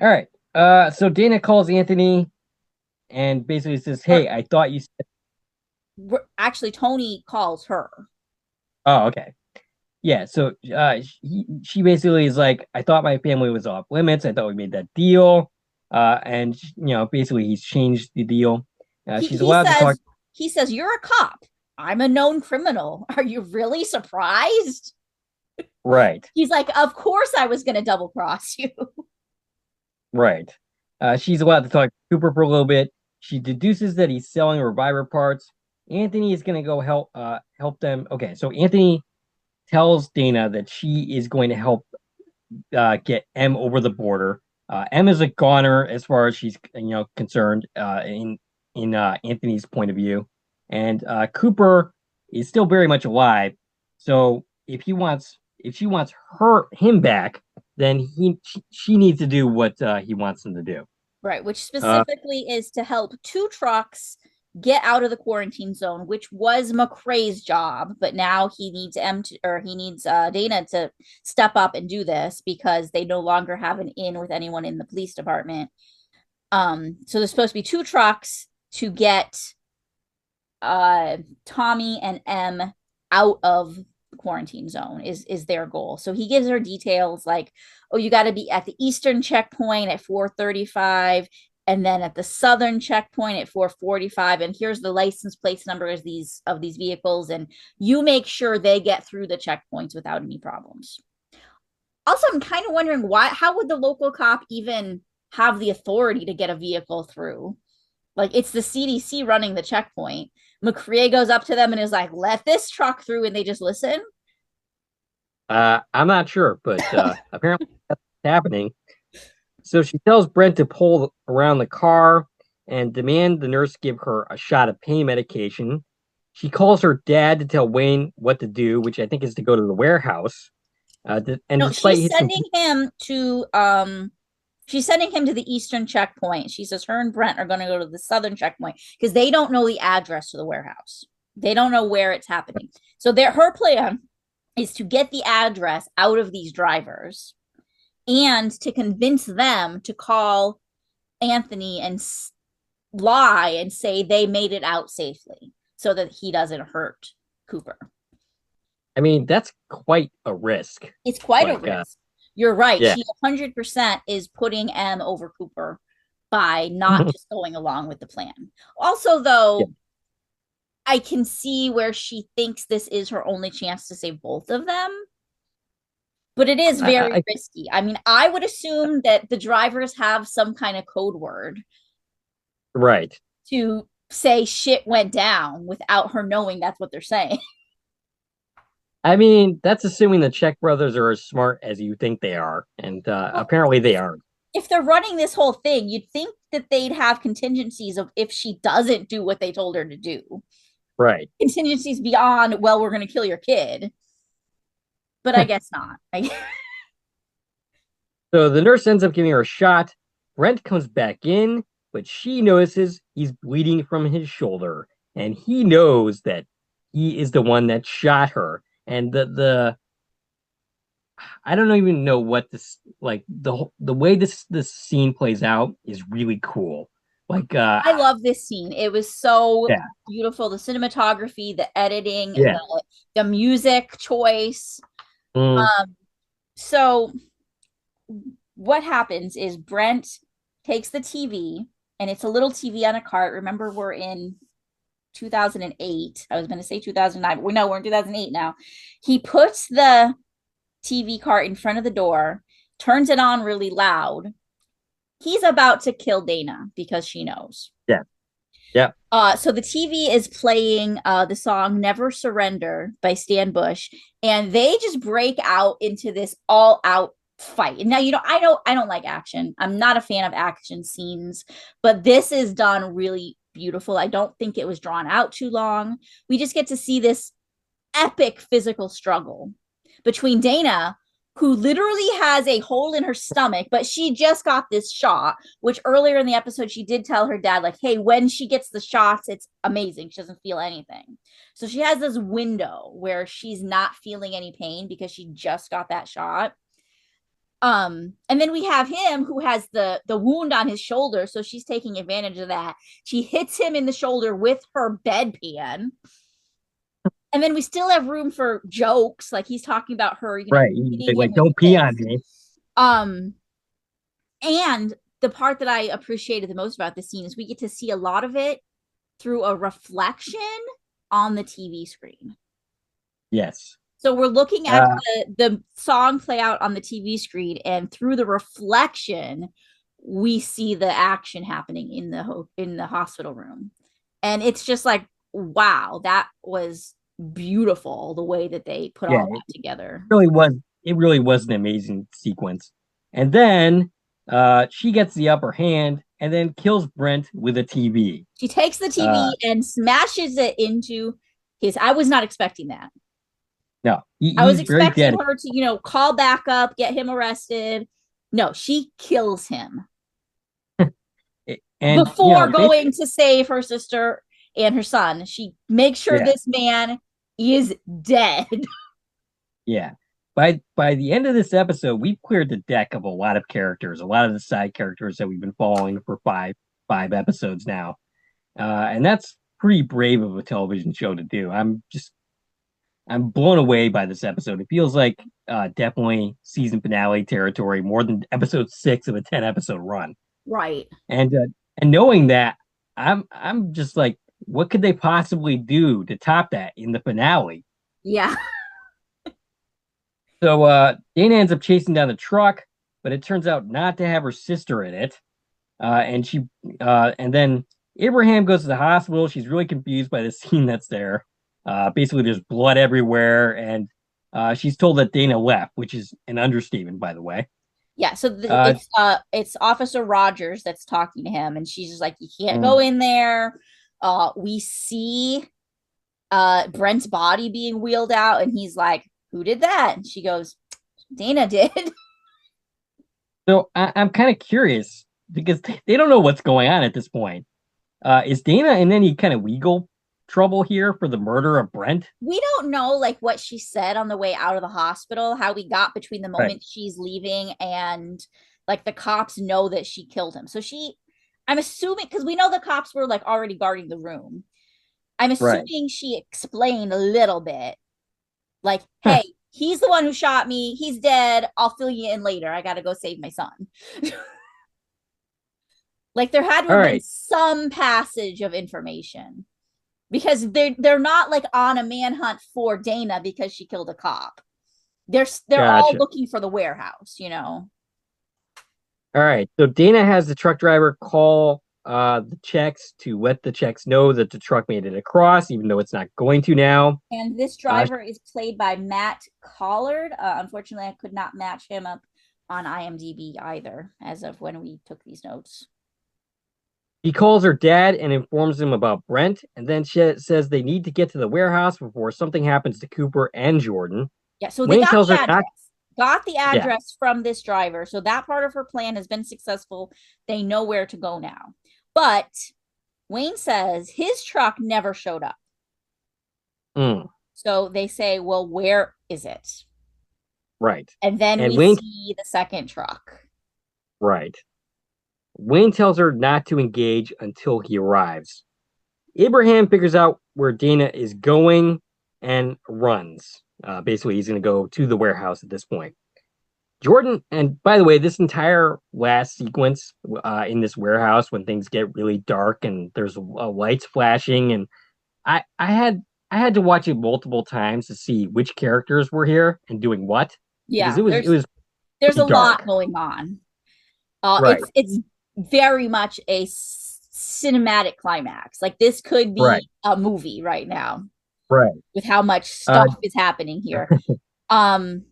All right. So Dana calls Anthony and basically says, hey, I thought you said. Actually, Tony calls her. Oh, okay. Yeah. So she basically is like, I thought my family was off limits. I thought we made that deal. And, basically he's changed the deal. She's allowed to talk. He says, you're a cop. I'm a known criminal. Are you really surprised? Right. He's like, of course I was going to double cross you. Right. She's allowed to talk to Cooper for a little bit. She deduces that he's selling reviver parts. Anthony is going to go help them. Okay, so Anthony tells Dana that she is going to help get M over the border. M is a goner as far as she's concerned in Anthony's point of view, and Cooper is still very much alive. So if she wants him back, then she needs to do what he wants him to do. Right, which Uh, specifically is to help two trucks get out of the quarantine zone, which was McCrae's job, but now he needs Dana to step up and do this because they no longer have an in with anyone in the police department. So there's supposed to be two trucks to get Tommy and M out of the quarantine zone is their goal. So he gives her details like, oh, you got to be at the eastern checkpoint at 4:35 and then at the southern checkpoint at 4:45, and here's the license plate numbers of these vehicles, and you make sure they get through the checkpoints without any problems. Also, I'm kind of wondering how would the local cop even have the authority to get a vehicle through? Like, it's the CDC running the checkpoint. McCrae goes up to them and is like, let this truck through, and they just listen. I'm not sure, but apparently that's happening. So she tells Brent to pull around the car and demand the nurse give her a shot of pain medication. She calls her dad to tell Wayne what to do, which I think is to go to the warehouse. And No, despite his she's sending him to the eastern checkpoint. She says her and Brent are going to go to the southern checkpoint because they don't know the address to the warehouse. They don't know where it's happening. So her plan is to get the address out of these drivers and to convince them to call Anthony and lie and say they made it out safely so that he doesn't hurt Cooper. I mean, that's quite a risk. It's quite a risk. You're right. Yeah. She 100% is putting M over Cooper by not just going along with the plan. Also, though, yeah, I can see where she thinks this is her only chance to save both of them. But it is very risky. I mean, I would assume that the drivers have some kind of code word. Right. To say shit went down without her knowing that's what they're saying. I mean, that's assuming the Czech brothers are as smart as you think they are. And apparently they aren't. If they're running this whole thing, you'd think that they'd have contingencies of if she doesn't do what they told her to do. Right. Contingencies beyond, well, we're going to kill your kid. But I guess not. So the nurse ends up giving her a shot. Brent comes back in, but she notices he's bleeding from his shoulder. And he knows that he is the one that shot her. And I don't even know what this, like, the way this scene plays out is really cool. Like, I love this scene. It was so beautiful. The cinematography, the editing, the music choice. So what happens is Brent takes the TV, and it's a little TV on a cart. Remember, we're in 2008. I was going to say 2009. We're in 2008 now. He puts the TV cart in front of the door, turns it on really loud. He's about to kill Dana because she knows. Yeah. Yeah. So the TV is playing the song Never Surrender by Stan Bush, and they just break out into this all-out fight. Now, I don't like action. I'm not a fan of action scenes, but this is done really beautiful. I don't think it was drawn out too long. We just get to see this epic physical struggle between Dana, who literally has a hole in her stomach, but she just got this shot, which earlier in the episode, she did tell her dad, like, hey, when she gets the shots, it's amazing. She doesn't feel anything. So she has this window where she's not feeling any pain because she just got that shot. And then we have him who has the wound on his shoulder, so she's taking advantage of that. She hits him in the shoulder with her bedpan. And then we still have room for jokes, like he's talking about her, right? Like, don't pee on me. And the part that I appreciated the most about this scene is we get to see a lot of it through a reflection on the TV screen. Yes. So we're looking at the song play out on the TV screen, and through the reflection, we see the action happening in the hospital room, and it's just like, wow, that was beautiful the way that they put all that together. It really was an amazing sequence. And then She gets the upper hand and then kills Brent with a TV. She takes the Uh, TV and smashes it into his. I was not expecting that. no, I was he's very expecting dead. her to, call back up, get him arrested. No, she kills him And, before basically, going to save her sister and her son. She makes sure yeah, this man is dead. yeah. By the end of this episode, we've cleared the deck of a lot of characters, a lot of the side characters that we've been following for five episodes now. And that's pretty brave of a television show to do. I'm blown away by this episode. It feels like definitely season finale territory, more than episode 6 of a 10 episode run. Right. And knowing that, I'm just like, what could they possibly do to top that in the finale? Yeah. So Dana ends up chasing down the truck, but it turns out not to have her sister in it. And then Abraham goes to the hospital. She's really confused by the scene that's there. Basically, there's blood everywhere, and she's told that Dana left, which is an understatement, by the way. Yeah, so Uh, it's Officer Rogers that's talking to him, and she's just like, you can't go mm, in there. We see Brent's body being wheeled out, and he's like, who did that? And she goes, Dana did. so I'm kind of curious because they don't know what's going on at this point. Is Dana in any kind of legal trouble here for the murder of Brent? We don't know like what she said on the way out of the hospital, how we got between the Right, moment she's leaving and like the cops know that she killed him. So I'm assuming, because we know the cops were like already guarding the room. I'm right. assuming she explained a little bit, like, hey, he's the one who shot me. He's dead. I'll fill you in later. I got to go save my son. Like there had to All have been right, some passage of information because they're not like on a manhunt for Dana because she killed a cop. They're all gotcha. looking for the warehouse. All right. So Dana has the truck driver call the checks to let the checks know that the truck made it across, even though it's not going to now. And this Uh, driver is played by Matt Collard. Unfortunately, I could not match him up on IMDb either as of when we took these notes. he calls her dad and informs him about Brent, and then she says they need to get to the warehouse before something happens to Cooper and Jordan. Yeah, so they Wayne got tells the her address. not. Got the Yeah. address from this driver. So that part of her plan has been successful. They know where to go now. But Wayne says his truck never showed up. Mm, So they say, well, where is it? right. And then And we Wayne. see the second truck. Right. Wayne tells her not to engage until he arrives. Abraham figures out where Dana is going and runs. Basically, he's going to go to the warehouse at this point. Jordan, and by the way, this entire last sequence in this warehouse when things get really dark and there's lights flashing, and I had to watch it multiple times to see which characters were here and doing what because Yeah, it was there's pretty a lot dark. going on. Right, It's very much a cinematic climax. Like this could right, be a movie right now right. with how much Uh, stuff is happening here. Um,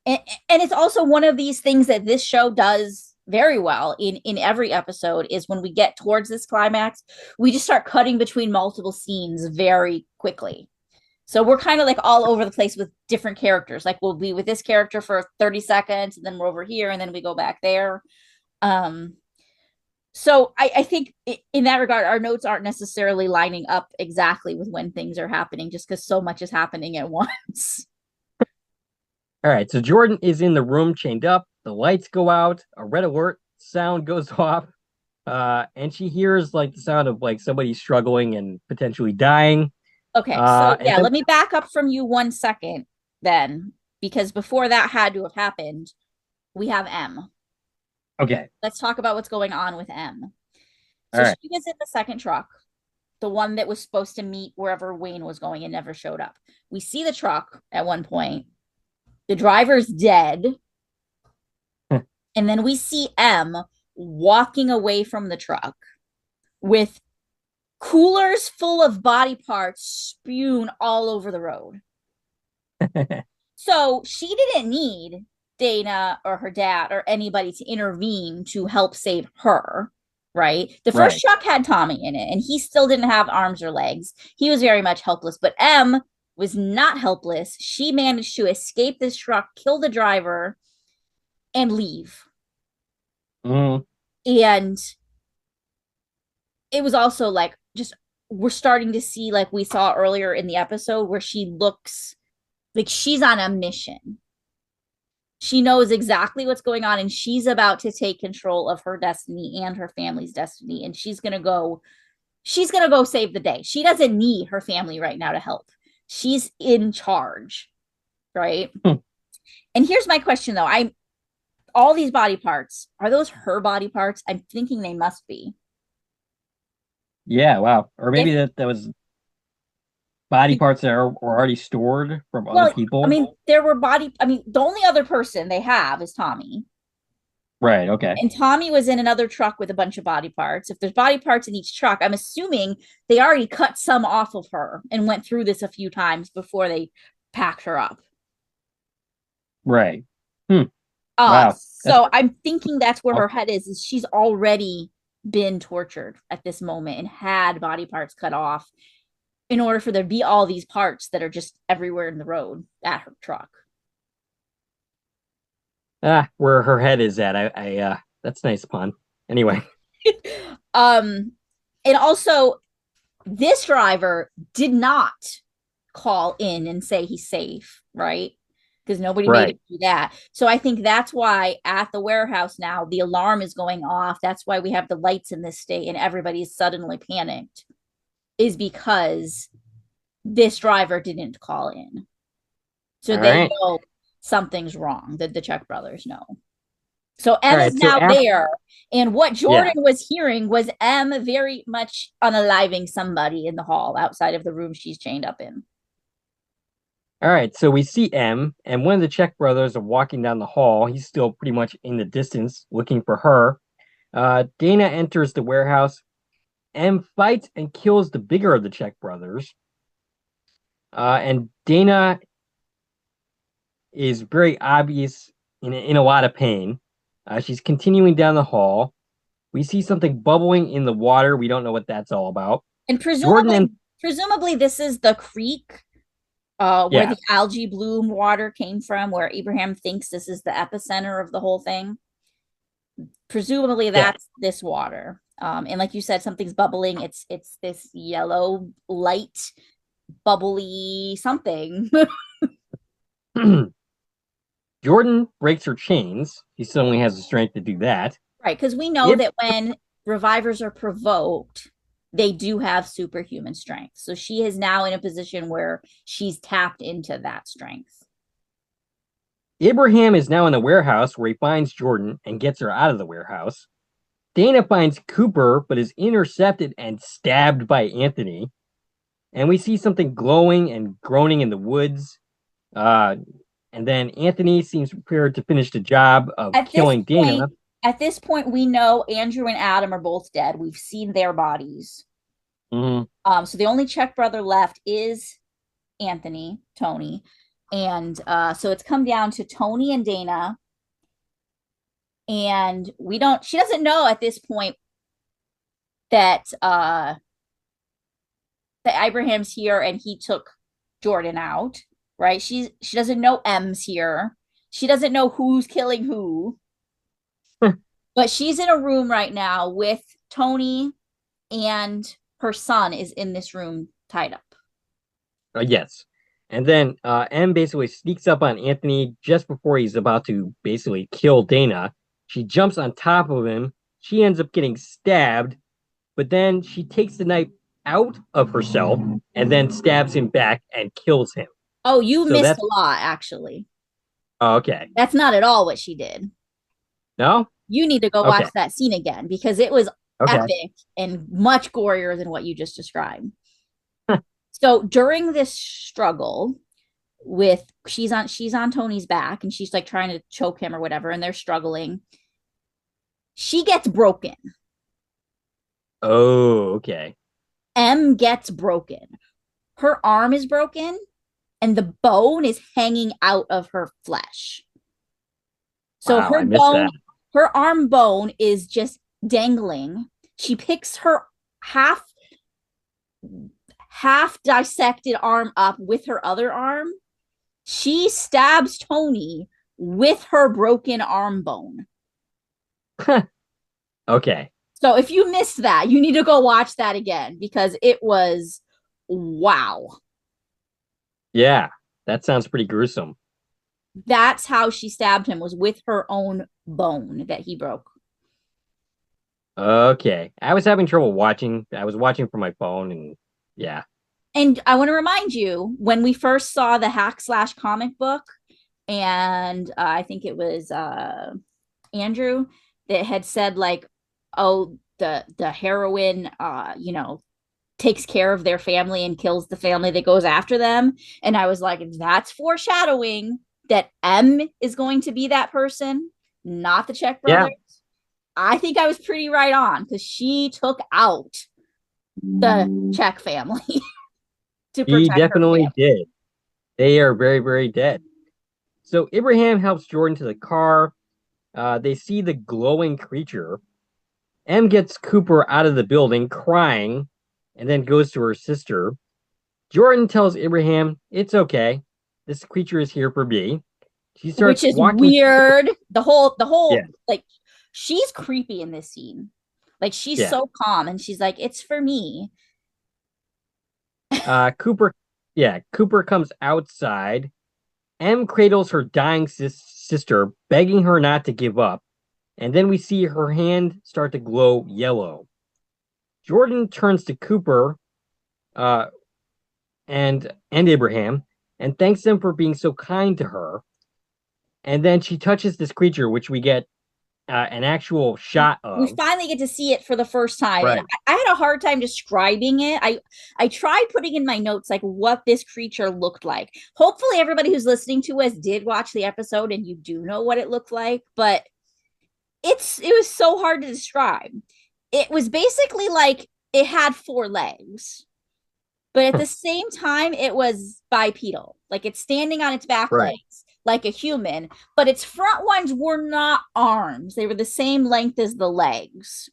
and it's also one of these things that this show does very well in every episode is when we get towards this climax, we just start cutting between multiple scenes very quickly. So we're kind of like all over the place with different characters. Like we'll be with this character for 30 seconds, and then we're over here, and then we go back there. Um, so I think in that regard, our notes aren't necessarily lining up exactly with when things are happening, just because so much is happening at once. all right, so Jordan is in the room chained up. The lights go out. A red alert sound goes off, and she hears like the sound of like somebody struggling and potentially dying. Okay, so And yeah, then let me back up from you 1 second then, because before that had to have happened, we have M. okay, Let's talk about what's going on with M. all So right, she was in the second truck, the one that was supposed to meet wherever Wayne was going and never showed up. We see the truck at one point. The driver's dead. And then we see M walking away from the truck with coolers full of body parts spewed all over the road. So she didn't need Dana or her dad or anybody to intervene to help save her. Right. The first Right. truck had Tommy in it, and he still didn't have arms or legs. He was very much helpless, but M was not helpless. She managed to escape this truck, kill the driver, and leave. Mm. And it was also like, just we're starting to see, like we saw earlier in the episode, where she looks like she's on a mission. She knows exactly what's going on, and she's about to take control of her destiny and her family's destiny, and she's going to go save the day. She doesn't need her family right now to help. She's in charge, right? Hmm. And here's my question though. All these body parts, are those her body parts? I'm thinking they must be. Yeah, wow. Or maybe If that was body parts that were already stored from other Well, I people. mean, the only other person they have is Tommy. Right, okay. And Tommy was in another truck with a bunch of body parts. If there's body parts in each truck, I'm assuming they already cut some off of her and went through this a few times before they packed her up. Right. Hmm. Wow. So I'm thinking that's where her head is she's already been tortured at this moment and had body parts cut off in order for there to be all these parts that are just everywhere in the road at her truck. Where her head is at. That's a nice pun. Anyway. And also, this driver did not call in and say he's safe, right? Because nobody made it do that. So I think that's why at the warehouse now, the alarm is going off. That's why we have the lights in this state and everybody's suddenly panicked, is because this driver didn't call in. So they know something's wrong, that the Czech brothers know. So M is now there. And what Jordan was hearing was M very much unaliving somebody in the hall outside of the room she's chained up in. All right, so we see M, and one of the Czech brothers are walking down the hall. He's still pretty much in the distance looking for her. Dana enters the warehouse. M fights and kills the bigger of the Czech brothers. And Dana is very obvious in a lot of pain. She's continuing down the hall. We see something bubbling in the water. We don't know what that's all about. And presumably this is the creek where the algae bloom water came from, where Abraham thinks this is the epicenter of the whole thing. Presumably that's this water. And like you said, something's bubbling. It's this yellow, light, bubbly something. Jordan breaks her chains. He suddenly has the strength to do that. Right, because we know that when revivers are provoked, they do have superhuman strength. So she is now in a position where she's tapped into that strength. Abraham is now in the warehouse where he finds Jordan and gets her out of the warehouse. Dana finds Cooper, but is intercepted and stabbed by Anthony. And we see something glowing and groaning in the woods. And then Anthony seems prepared to finish the job of killing Dana. At this point, we know Andrew and Adam are both dead. We've seen their bodies. Mm-hmm. So the only Czech brother left is Anthony, Tony. And so it's come down to Tony and Dana. And she doesn't know at this point that Abraham's here and he took Jordan out, right? She doesn't know M's here. She doesn't know who's killing who. But she's in a room right now with Tony, and her son is in this room tied up. Yes. And then M basically sneaks up on Anthony just before he's about to basically kill Dana. She jumps on top of him. She ends up getting stabbed, but then she takes the knife out of herself and then stabs him back and kills him. Oh, you missed a lot, actually. Oh, okay. That's not at all what she did. No? You need to go watch that scene again because it was epic and much gorier than what you just described. So during this struggle she's on Tony's back and she's like trying to choke him or whatever, and they're struggling. She gets broken. Oh, okay. M gets broken. Her arm is broken and the bone is hanging out of her flesh. So Wow, I missed that. her arm bone is just dangling. She picks her half dissected arm up with her other arm. She stabs Tony with her broken arm bone. Okay. So if you missed that, you need to go watch that again because it was wow. Yeah, that sounds pretty gruesome. That's how she stabbed him, was with her own bone that he broke. Okay. I was having trouble watching. I was watching from my phone and yeah. And I want to remind you, when we first saw the hack slash comic book, and I think it was Andrew that had said like, oh, the heroine, takes care of their family and kills the family that goes after them. And I was like, that's foreshadowing that M is going to be that person, not the Czech brothers. Yeah. I think I was pretty right on because she took out the Czech family to He protect her definitely family. did. They are very, very dead. So Abraham helps Jordan to the car. They see the glowing creature. M gets Cooper out of the building crying and then goes to her sister. Jordan tells Abraham it's okay. This creature is here for me. She Which starts is walking. weird. The whole Yeah. like she's creepy in this scene. Like she's Yeah. so calm and she's like, it's for me. Cooper, yeah, Cooper comes outside. M cradles her dying sister, begging her not to give up. And then we see her hand start to glow yellow. Jordan turns to Cooper uh, and Abraham and thanks them for being so kind to her. And then she touches this creature, which we get an actual shot We of. finally get to see it for the first time. Right. And I had a hard time describing it. I tried putting in my notes like what this creature looked like. Hopefully everybody who's listening to us did watch the episode and you do know what it looked like, but it was so hard to describe. It was basically like it had 4 legs, but at the same time it was bipedal. Like it's standing on its back Right. legs like a human, but its front ones were not arms. They were the same length as the legs.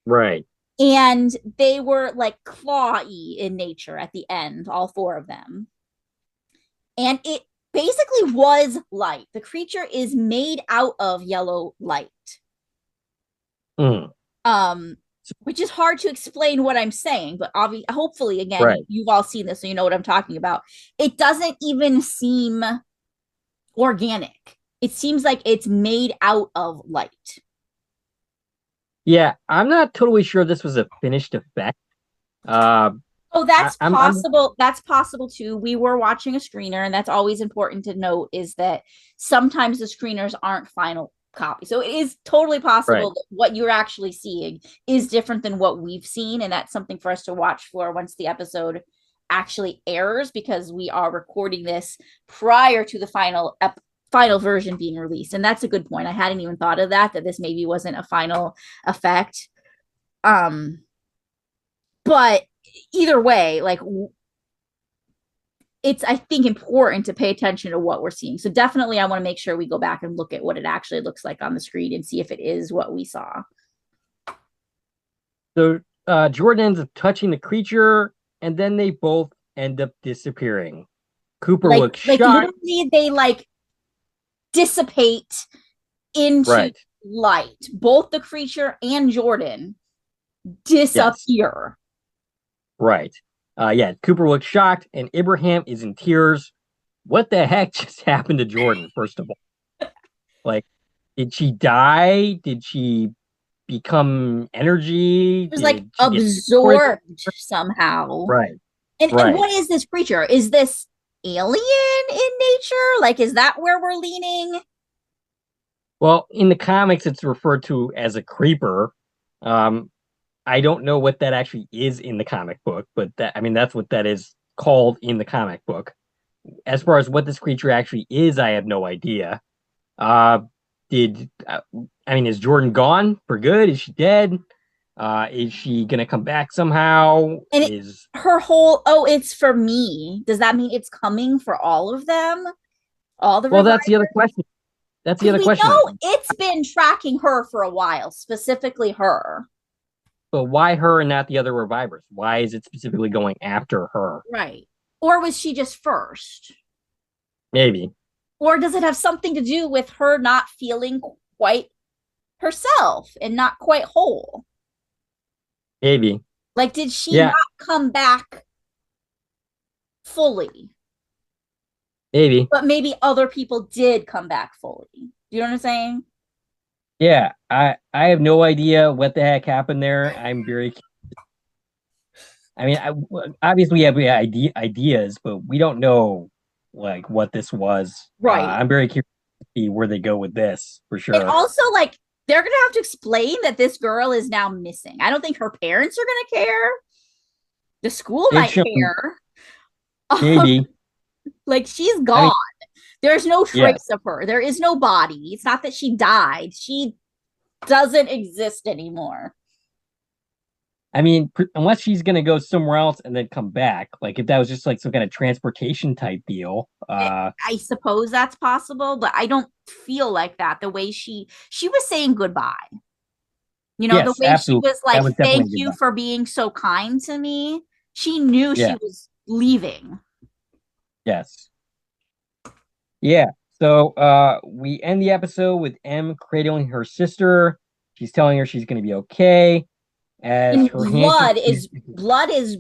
Right. And they were like clawy in nature at the end, all 4 of them. And it basically was light. The creature is made out of yellow light. Mm. Which is hard to explain what I'm saying, but hopefully, again, Right. you've all seen this, so you know what I'm talking about. It doesn't even seem organic. It seems like it's made out of light. Yeah, I'm not totally sure this was a finished effect. Oh, that's possible. I'm That's possible too. We were watching a screener, and that's always important to note is that sometimes the screeners aren't final copy. So it is totally possible right. that what you're actually seeing is different than what we've seen, and that's something for us to watch for once the episode actually airs, because we are recording this prior to the final version being released. And that's a good point. I hadn't even thought of that this maybe wasn't a final effect. But either way, like it's, I think, important to pay attention to what we're seeing. So definitely I want to make sure we go back and look at what it actually looks like on the screen and see if it is what we saw. So Jordan ends up touching the creature, and then they both end up disappearing. Cooper looks shocked. Literally, they like dissipate into light. Both the creature and Jordan disappear. Yes. Right. Yeah, Cooper looks shocked, and Abraham is in tears. What the heck just happened to Jordan, first of all? Like, did she die? Did she become energy? It was like absorbed somehow. Right. And what is this creature? Is this alien in nature? Like, is that where we're leaning? Well, in the comics, it's referred to as a creeper. I don't know what that actually is in the comic book, but that's what that is called in the comic book. As far as what this creature actually is, I have no idea. Is Jordan gone for good? Is she dead? Is she gonna come back somehow? And her whole, it's for me. Does that mean it's coming for all of them? All the Well, that's the other question. That's the other We question. know it's been tracking her for a while, specifically her. But why her and not the other revivers? Why is it specifically going after her? Right. Or was she just first? Maybe. Or does it have something to do with her not feeling quite herself and not quite whole? Maybe. Like, did she Yeah. not come back fully? Maybe. But maybe other people did come back fully. Do you know what I'm saying? Yeah. I have no idea what the heck happened there. I'm very. I mean, obviously we have ideas, but we don't know like what this was. Right. I'm very curious to see where they go with this for And sure. also, like, they're gonna have to explain that this girl is now missing. I don't think her parents are gonna care. The school They've might shown care. maybe. Like, she's I gone. mean, There's no yeah. trace of her. There is no body. It's not that she died. She doesn't exist anymore. I mean, unless she's gonna go somewhere else and then come back, like if that was just like some kind of transportation type deal. I suppose that's possible, but I don't feel like that. The way she was saying goodbye. You know, the Yes, way she absolutely. was like, That was thank definitely you good. for being so kind to me. She knew she Yeah. was leaving. Yes. Yeah. So we end the episode with M cradling her sister. She's telling her she's gonna be okay. As And her hand blood is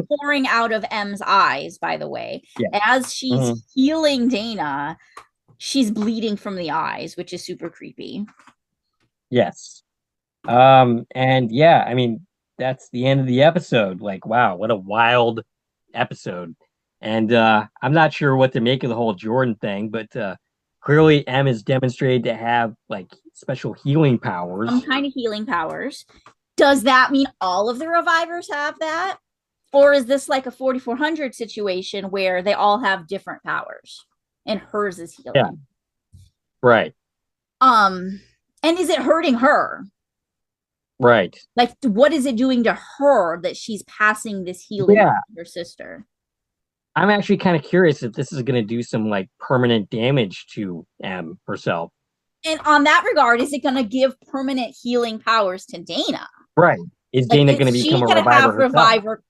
pouring out of M's eyes, by the way. yeah. As she's Mhm. healing Dana, she's bleeding from the eyes, which is super creepy. Yes. And yeah, I mean, that's the end of the episode. Like, wow, what a wild episode. And I'm not sure what to make of the whole Jordan thing, but clearly M is demonstrated to have like special healing powers. Some kind of healing powers. Does that mean all of the revivers have that? Or is this like a 4400 situation where they all have different powers and hers is healing? Yeah. Right. And is it hurting her? Right. Like, what is it doing to her that she's passing this healing to her sister? I'm actually kind of curious if this is going to do some like permanent damage to M herself. And on that regard, is it going to give permanent healing powers to Dana? Right. Is Like, Dana going to become a reviver herself? Reviver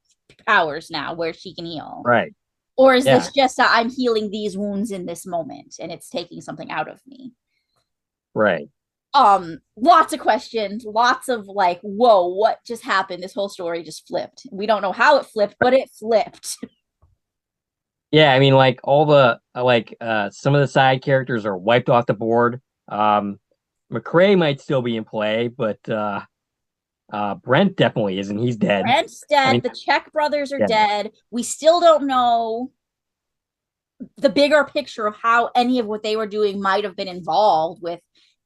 powers now where she can heal? Right. Or is this just that I'm healing these wounds in this moment and it's taking something out of me? Right. Lots of questions, lots of like, whoa, what just happened? This whole story just flipped. We don't know how it flipped, but it flipped. Yeah, I mean, like all the some of the side characters are wiped off the board. McCrae might still be in play, but Brent definitely isn't. He's dead. Brent's dead. I mean, the Czech brothers are dead. We still don't know the bigger picture of how any of what they were doing might have been involved with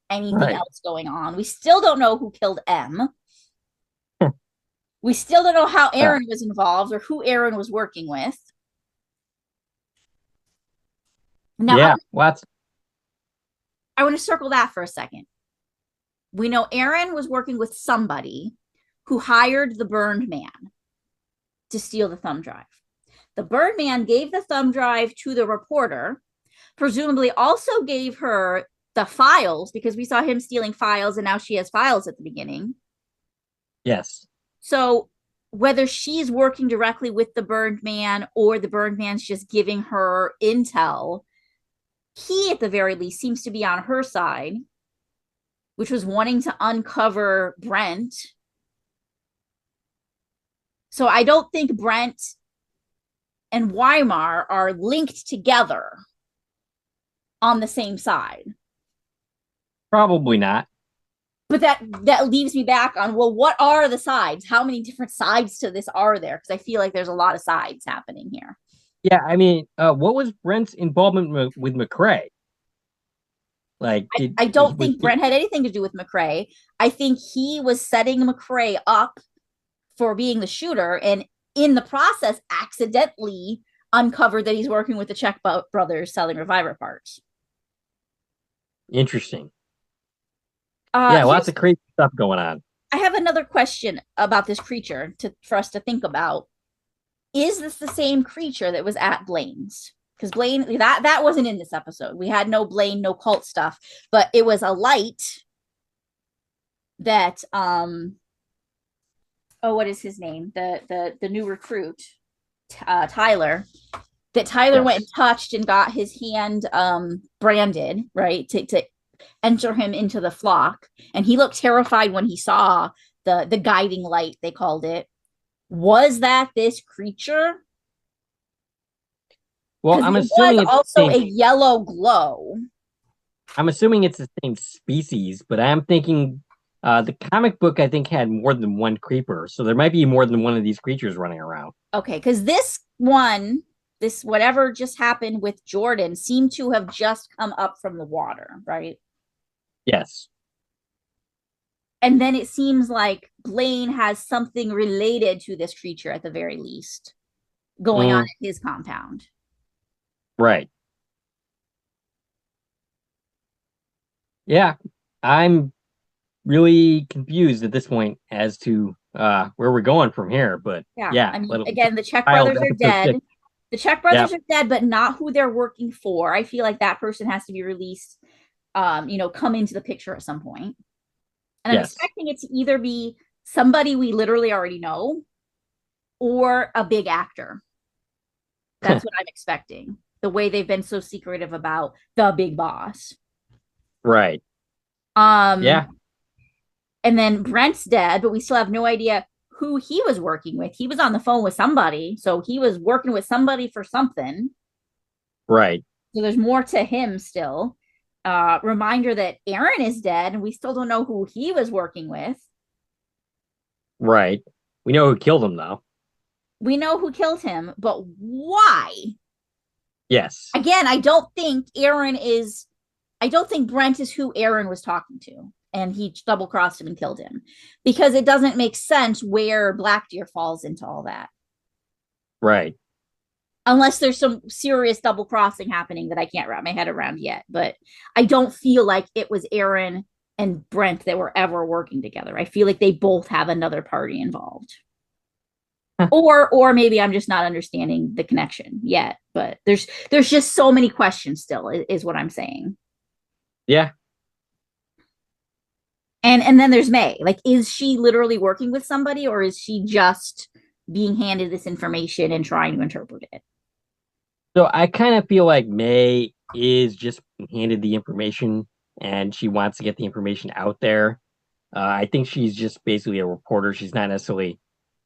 anything else going on. We still don't know who killed M. We still don't know how Aaron was involved or who Aaron was working with. Now, I want to circle that for a second. We know Aaron was working with somebody who hired the burned man to steal the thumb drive. The burned man gave the thumb drive to the reporter, presumably also gave her the files because we saw him stealing files and now she has files at the beginning. Yes. So whether she's working directly with the burned man or the burned man's just giving her intel, he at the very least seems to be on her side, which was wanting to uncover Brent. So I don't think Brent and Weimar are linked together on the same side. Probably not. But that leaves me back on, well, what are the sides? How many different sides to this are there? Because I feel like there's a lot of sides happening here. Yeah, I mean, what was Brent's involvement with McCrae? Like, I don't think Brent had anything to do with McCrae. I think he was setting McCrae up for being the shooter, and in the process, accidentally uncovered that he's working with the Czech brothers selling reviver parts. Interesting. Yeah, lots of crazy stuff going on. I have another question about this creature for us to think about. Is this the same creature that was at Blaine's? because Blaine, that wasn't in this episode. We had no Blaine, no cult stuff, but it was a light that what is his name? The new recruit, Tyler. That Tyler went and touched and got his hand branded, right, to enter him into the flock. And he looked terrified when he saw the guiding light, they called it. Was that this creature? Well, I'm assuming it's also a yellow glow. I'm assuming it's the same species, but I'm thinking the comic book, I think, had more than one creeper. So there might be more than one of these creatures running around. Okay, because this whatever just happened with Jordan seemed to have just come up from the water, right? Yes. And then it seems like Blaine has something related to this creature at the very least going on at his compound. Right. Yeah, I'm really confused at this point as to where we're going from here. But yeah, I mean, again, the Czech brothers are dead. The Czech brothers are dead, but not who they're working for. I feel like that person has to be released, come into the picture at some point. And I'm expecting it to either be somebody we literally already know or a big actor. That's what I'm expecting. The way they've been so secretive about the big boss. Right. Yeah. And then Brent's dead, but we still have no idea who he was working with. He was on the phone with somebody, so he was working with somebody for something. Right. So there's more to him still. Reminder that Aaron is dead, and we still don't know who he was working with. Right. We know who killed him, though. We know who killed him, but why? Yes. Again, I don't think Brent is who Aaron was talking to, and he double-crossed him and killed him, because it doesn't make sense where Blackdeer falls into all that. Right. Unless there's some serious double-crossing happening that I can't wrap my head around yet. But I don't feel like it was Aaron and Brent that were ever working together. I feel like they both have another party involved. Or maybe I'm just not understanding the connection yet. But there's just so many questions still, is what I'm saying. Yeah. And then there's May. Like, is she literally working with somebody, or is she just being handed this information and trying to interpret it? So I kind of feel like May is just handed the information and she wants to get the information out there. I think she's just basically a reporter. She's not necessarily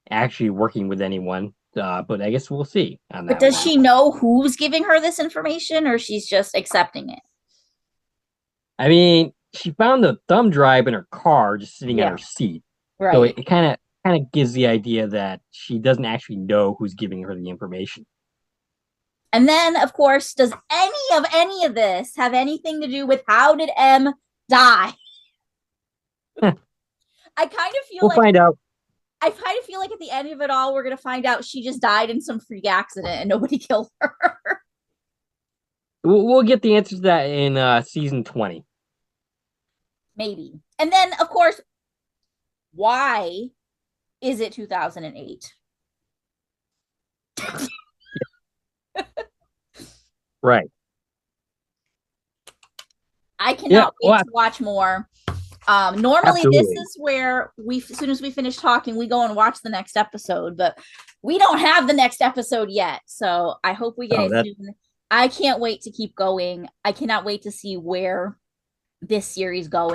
actually working with anyone, but I guess we'll see on that. But does she know who's giving her this information, or she's just accepting it? I mean, she found the thumb drive in her car just sitting on her seat. Right. So it kind of gives the idea that she doesn't actually know who's giving her the information. And then, of course, does any of this have anything to do with how did M die? I kind of feel we'll find out. I kind of feel like at the end of it all, we're going to find out she just died in some freak accident and nobody killed her. We'll get the answer to that in season 20. Maybe. And then, of course, why is it 2008? Right. I cannot wait to watch more. Normally, Absolutely. This is where as soon as we finish talking, we go and watch the next episode, but we don't have the next episode yet. So I hope we get it soon. I can't wait to keep going. I cannot wait to see where this series goes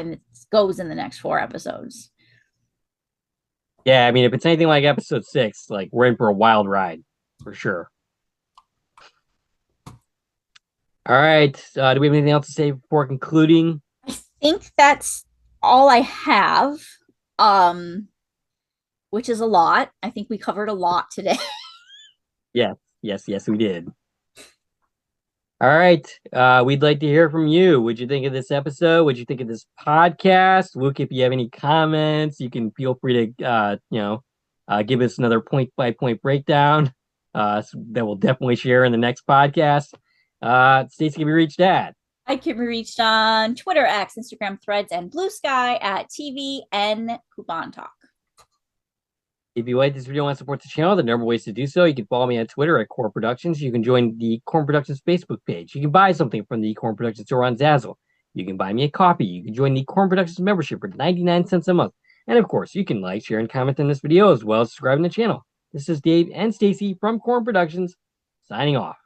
in the next 4 episodes. Yeah, I mean, if it's anything like episode 6, like, we're in for a wild ride for sure. All right. Do we have anything else to say before concluding? I think that's all I have, which is a lot. I think we covered a lot today. Yes, we did. All right. We'd like to hear from you. What'd you think of this episode? What'd you think of this podcast? Luke, if you have any comments, you can feel free to, give us another point-by-point breakdown that we'll definitely share in the next podcast. Stacie can be reached at. I can be reached on Twitter, X, Instagram, Threads, and Blue Sky at TVN Coupon Talk. If you like this video and want to support the channel, the number of ways to do so. You can follow me on Twitter at Core Productions. You can join the Korman Productions Facebook page. You can buy something from the Korman Productions store on Zazzle. You can buy me a copy. You can join the Korman Productions membership for 99 cents a month. And of course, you can like, share, and comment on this video as well as subscribe to the channel. This is Dave and Stacie from Korman Productions, signing off.